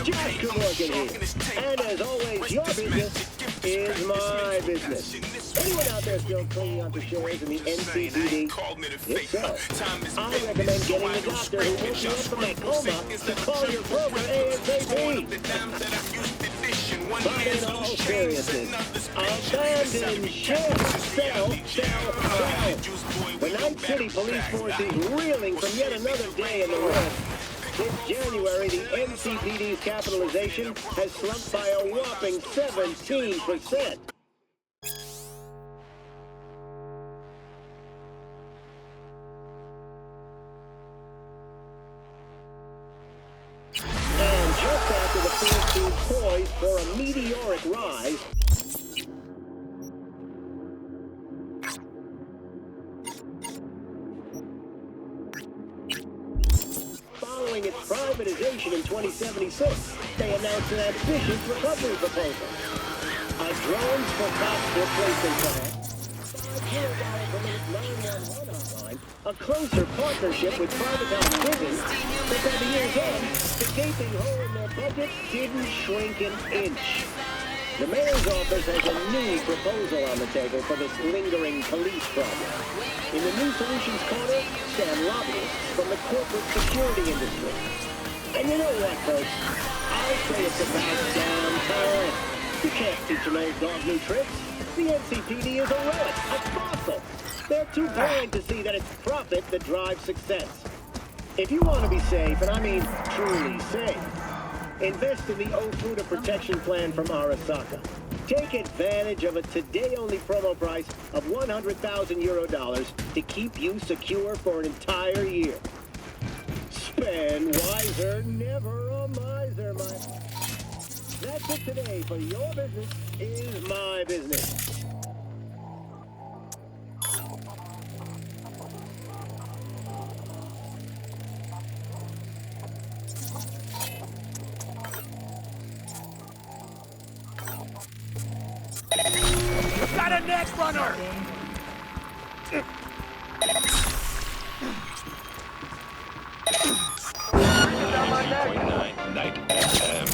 Jack Morgan here. And as always, your business is my business. Anyone out there still clinging onto shares in the NCPD? If so, I recommend getting the doctor who woke you up from that coma to call your broker ASAP. But in all seriousness, abandon ship, sell. The Night City police force is reeling from yet another day in the red. Since January, the NCPD's capitalization has slumped by a whopping 17%. And just after the field seemed poised for a meteoric rise, following its privatization in 2076, they announced an ambitious recovery proposal. A drones for cops replacement plan, $5 per minute 911 hotline, a closer partnership with privatized prisons, but by the year's end, the gaping hole in their budget didn't shrink an inch. The mayor's office has a new proposal on the table for this lingering police problem. In the New Solutions Corner, stand lobbyists from the corporate security industry. And you know what, folks? I say it's about damn time. You can't teach an old dog new tricks. The NCPD is a relic, a fossil. They're too blind to see that it's profit that drives success. If you want to be safe, and I mean truly safe, invest in the Ofuda protection plan from Arasaka. Take advantage of a today-only promo price of €100,000 to keep you secure for an entire year. Spend wiser, never a miser, my... That's it today, for your business is my business. Got a neck runner! Night FM.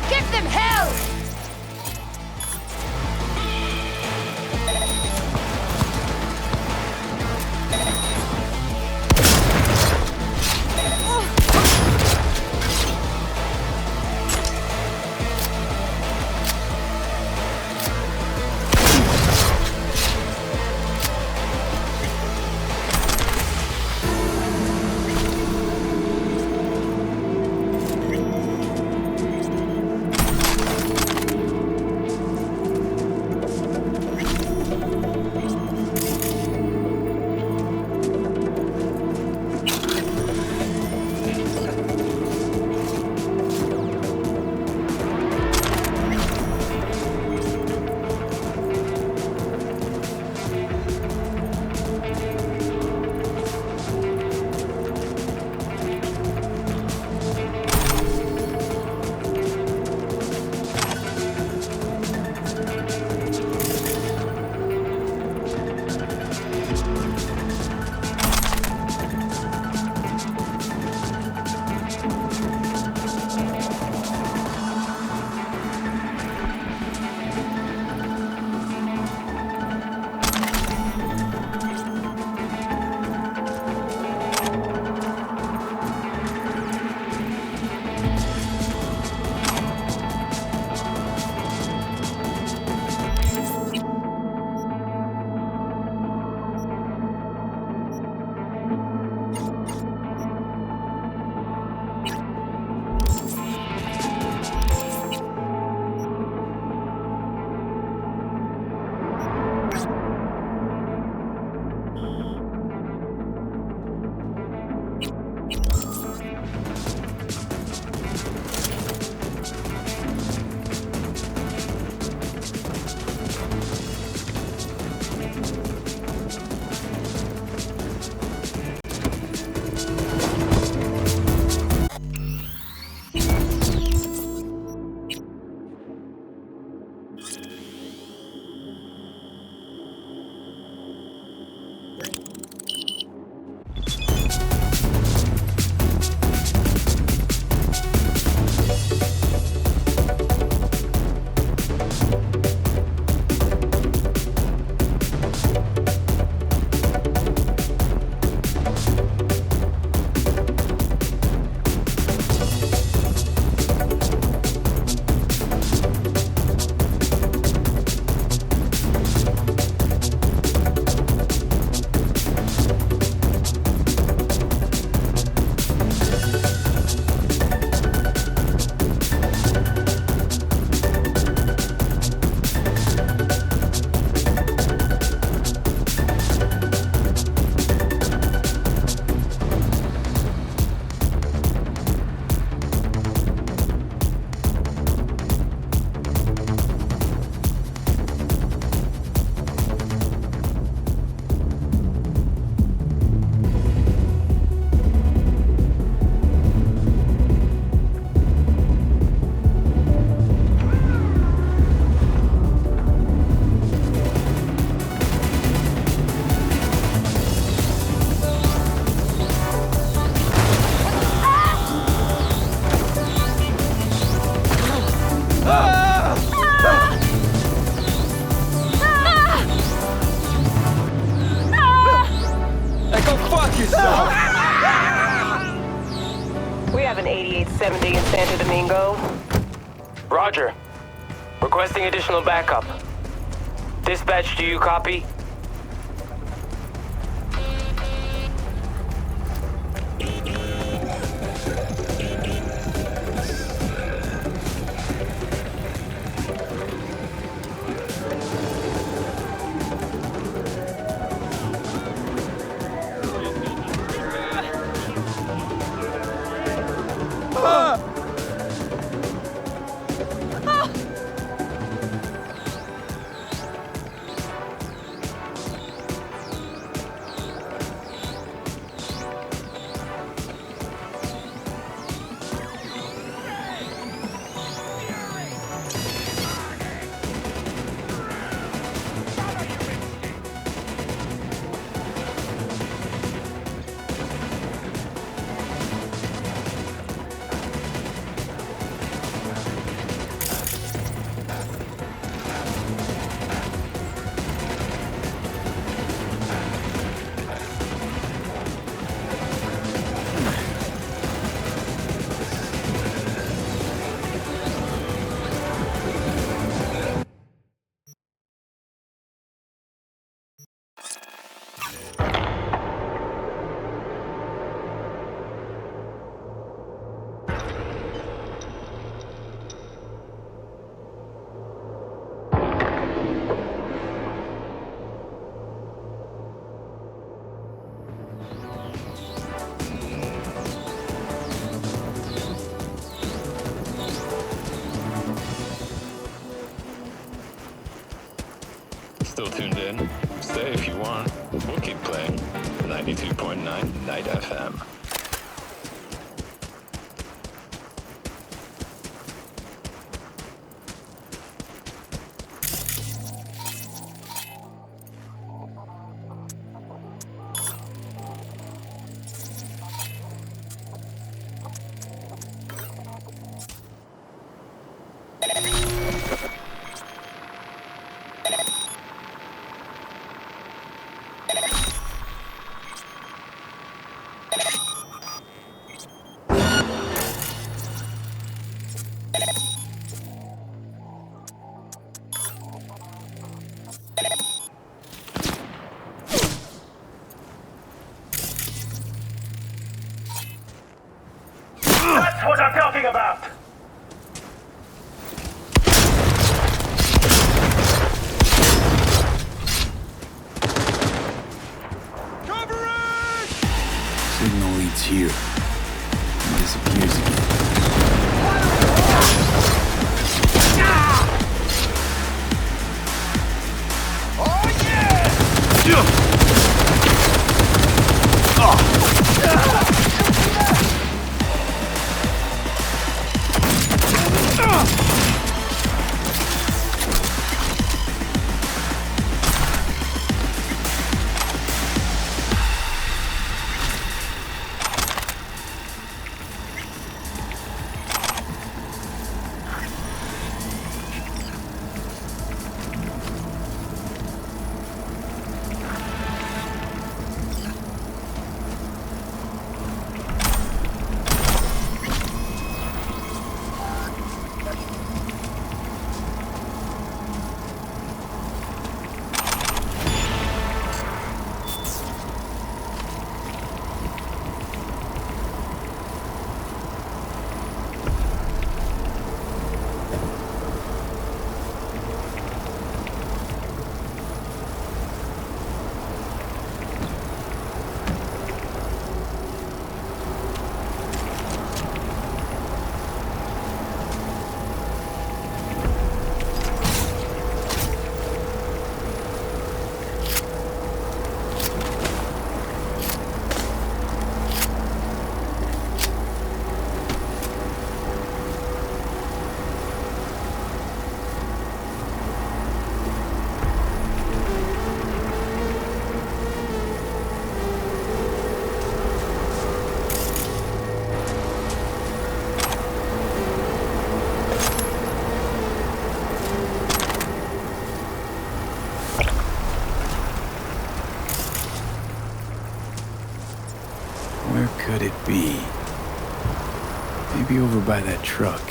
Give them hell! We have an 8870 in Santo Domingo. Roger. Requesting additional backup. Dispatch, do you copy? Still tuned in? Stay if you want. We'll keep playing. 92.9 Night FM. That's what I'm talking about! Signal leads here. And disappears again. Where could it be? Maybe over by that truck.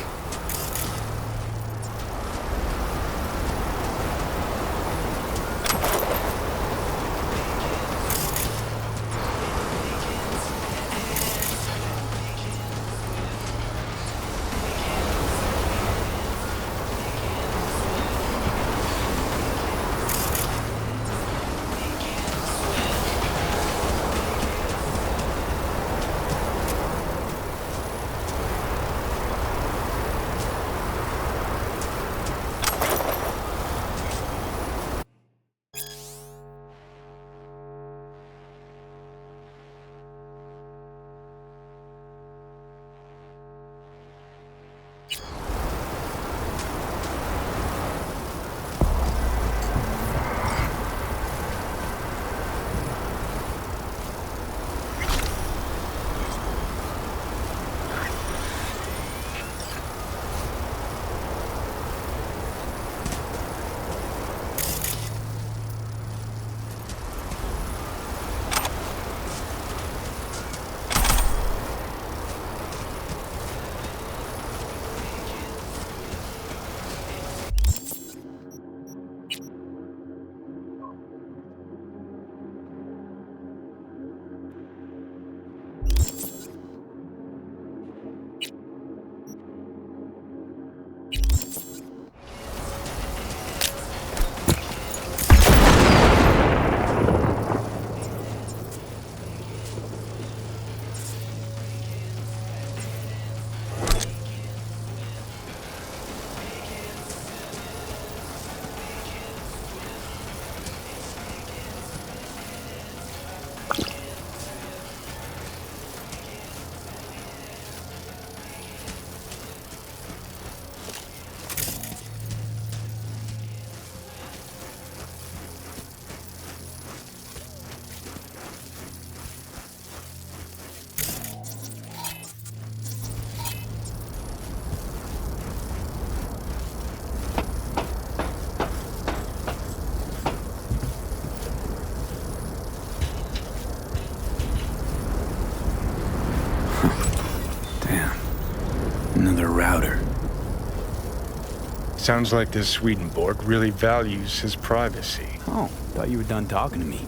Sounds like this Swedenborg really values his privacy. Oh, thought you were done talking to me.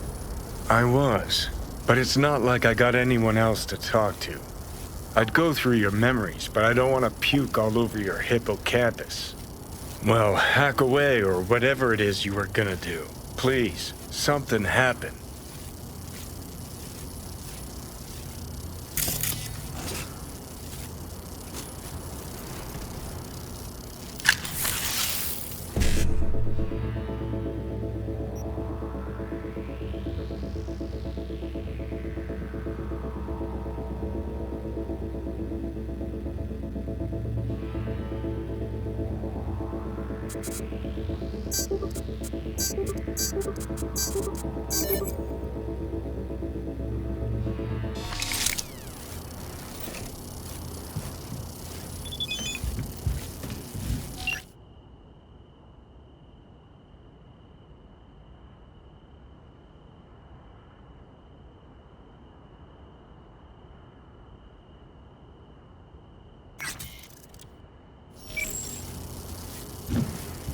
I was, but it's not like I got anyone else to talk to. I'd go through your memories, but I don't want to puke all over your hippocampus. Well, hack away or whatever it is you were gonna do. Please, something happen.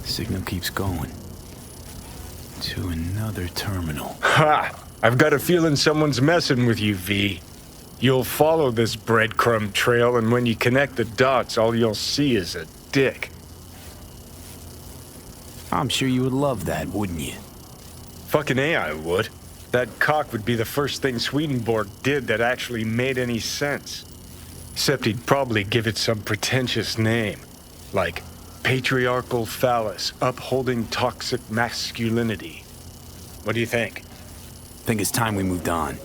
Signal keeps going. To another terminal. Ha! I've got a feeling someone's messing with you, V. You'll follow this breadcrumb trail, and when you connect the dots, all you'll see is a dick. I'm sure you would love that, wouldn't you? Fucking A, I would. That cock would be the first thing Swedenborg did that actually made any sense. Except he'd probably give it some pretentious name. Like patriarchal phallus, upholding toxic masculinity. What do you think? Think it's time we moved on.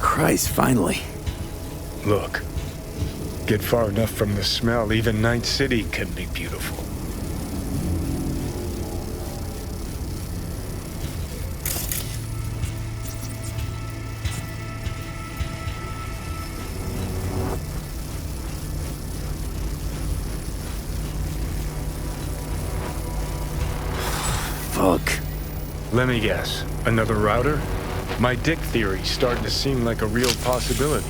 Christ, finally. Look, get far enough from the smell, even Night City can be beautiful. Fuck. Let me guess, another router? My dick theory's starting to seem like a real possibility.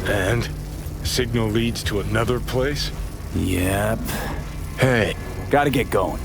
And? Signal leads to another place? Yep. Hey. Gotta get going.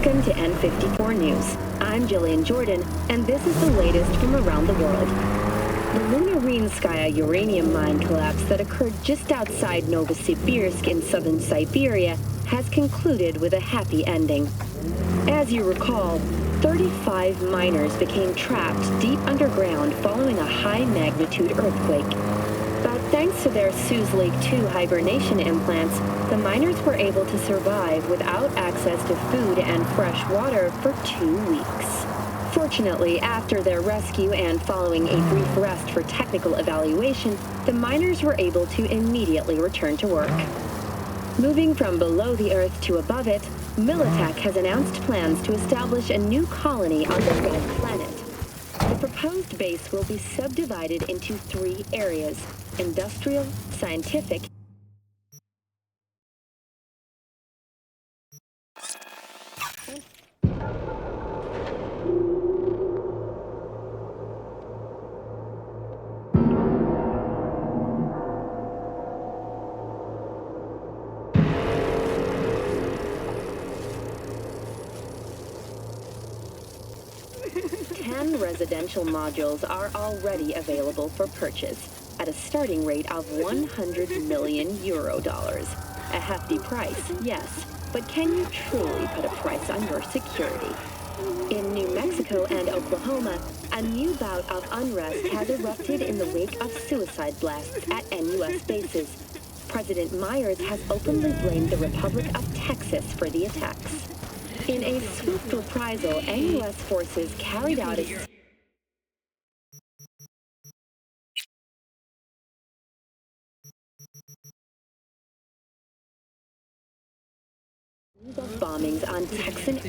Welcome to N54 News. I'm Jillian Jordan, and this is the latest from around the world. The Lunarinskaya uranium mine collapse that occurred just outside Novosibirsk in southern Siberia has concluded with a happy ending. As you recall, 35 miners became trapped deep underground following a high-magnitude earthquake. But thanks to their Suez Lake 2 hibernation implants, the miners were able to survive without access to food and fresh water for 2 weeks. Fortunately, after their rescue and following a brief rest for technical evaluation, the miners were able to immediately return to work. Moving from below the Earth to above it, Militech has announced plans to establish a new colony on the red planet. The proposed base will be subdivided into 3 areas: industrial, scientific, 10 residential modules are already available for purchase at a starting rate of 100 million euro dollars. A hefty price, yes, but can you truly put a price on your security? In New Mexico and Oklahoma, a new bout of unrest has erupted in the wake of suicide blasts at NUS bases. President Myers has openly blamed the Republic of Texas for the attacks. In a swift reprisal, NUS forces carried out a series of bombings on Texan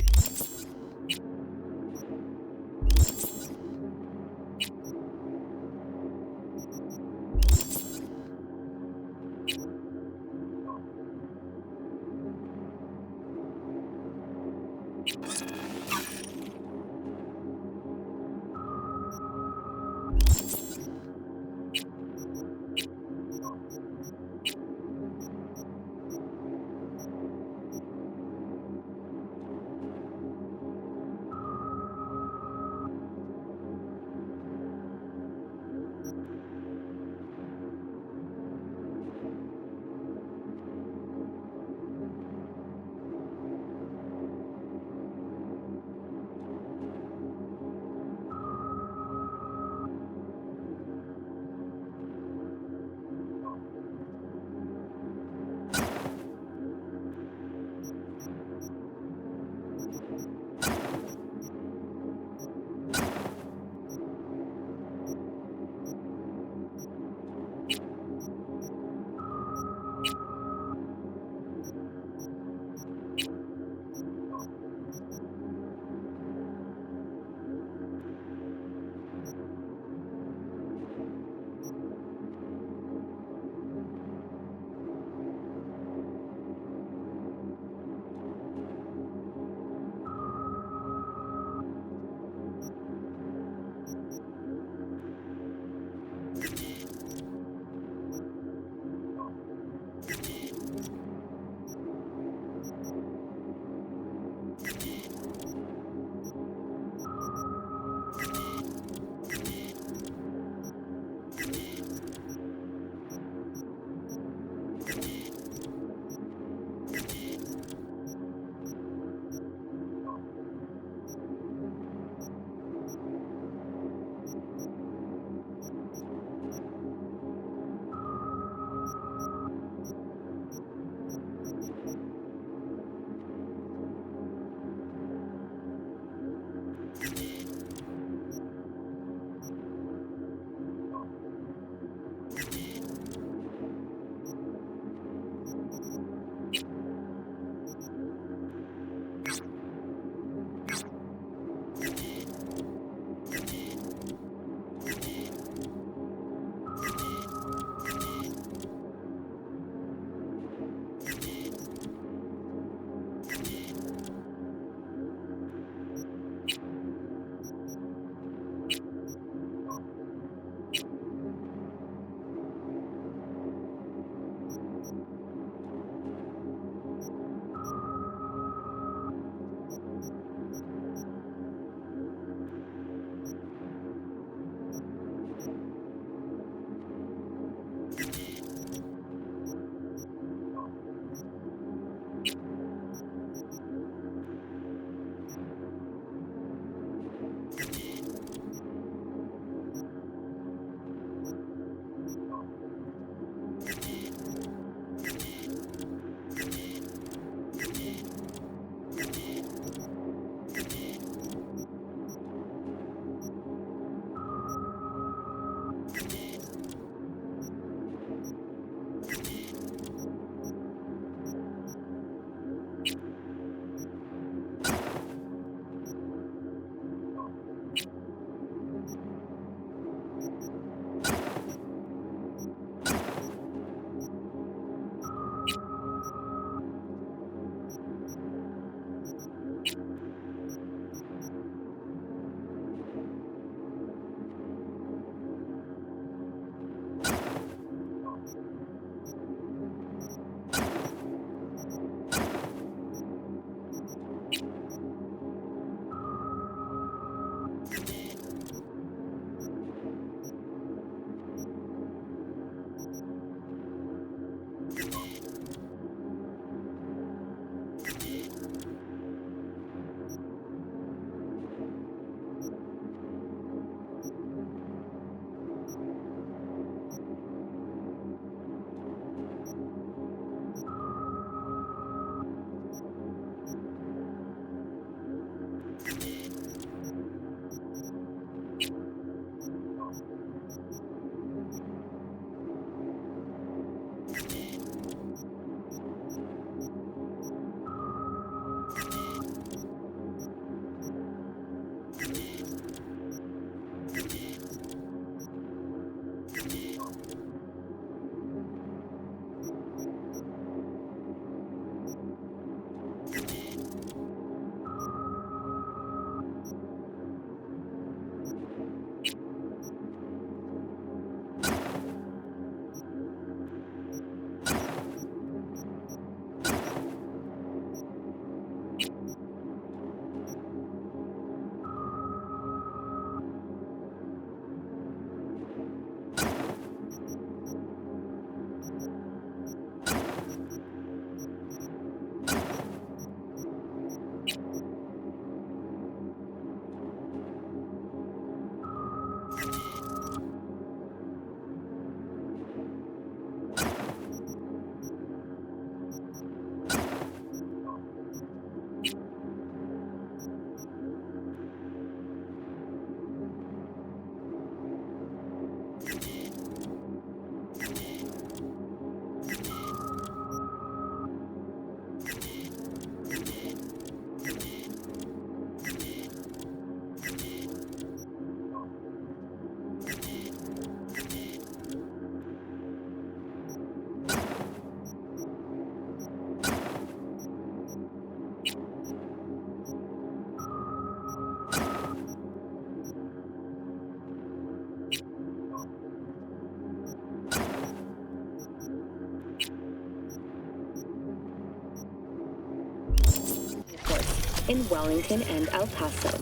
in Wellington and El Paso.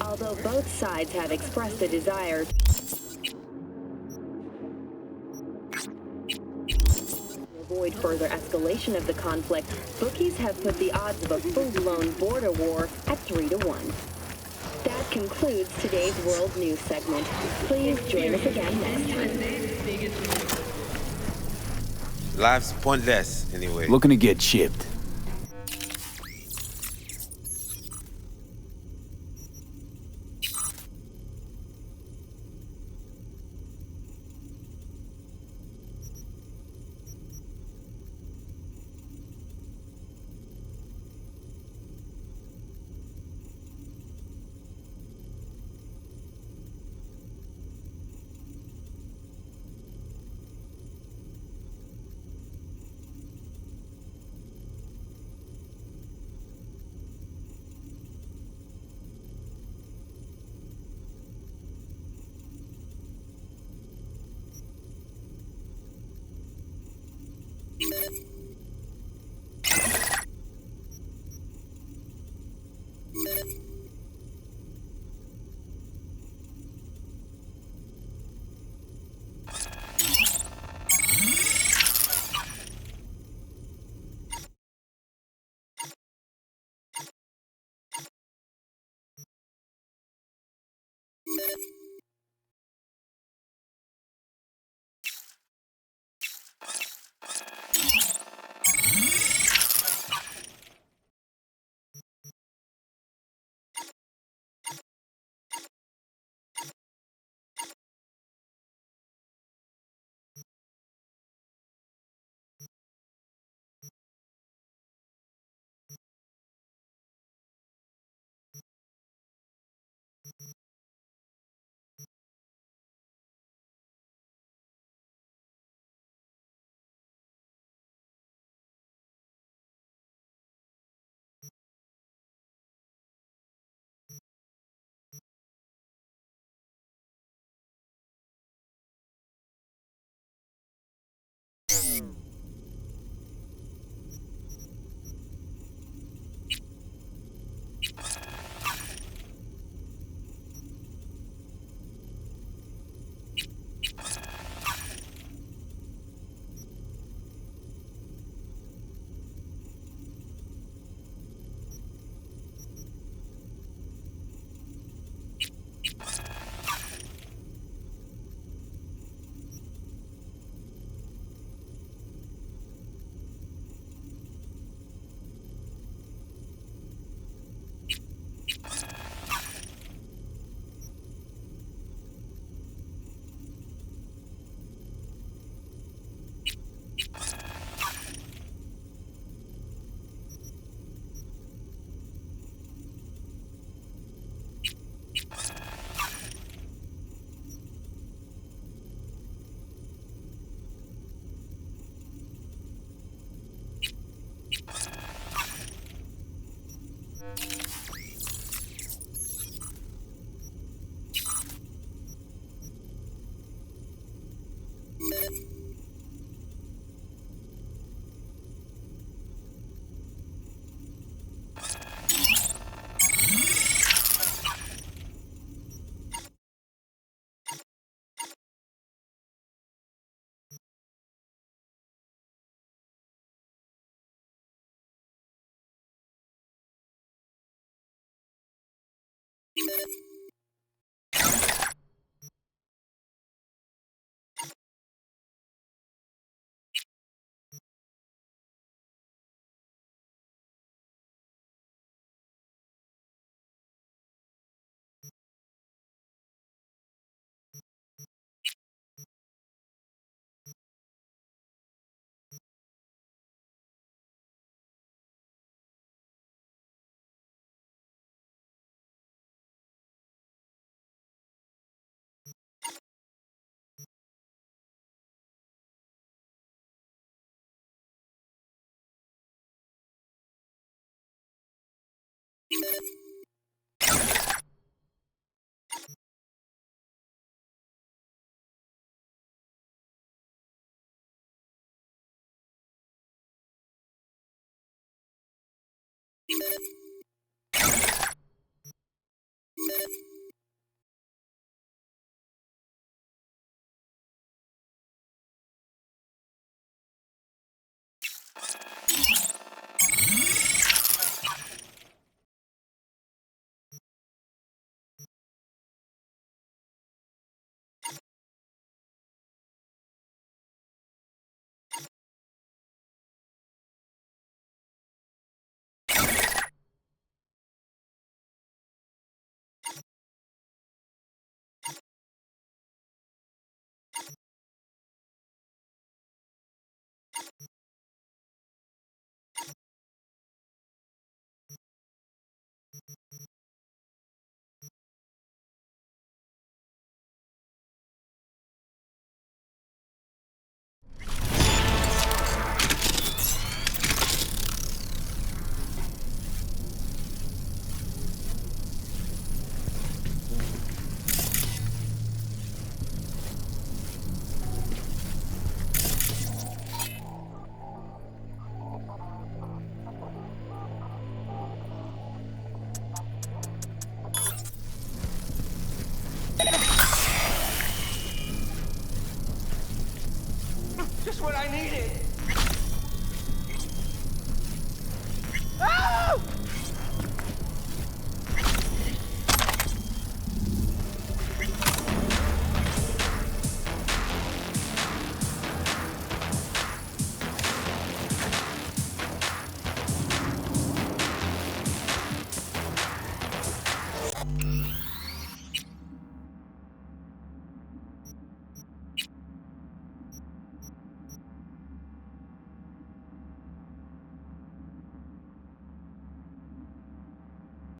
Although both sides have expressed a desire to avoid further escalation of the conflict, bookies have put the odds of a full-blown border war at 3-1. That concludes today's World News segment. Please join us again next time. Life's pointless, anyway. Looking to get chipped. what I needed.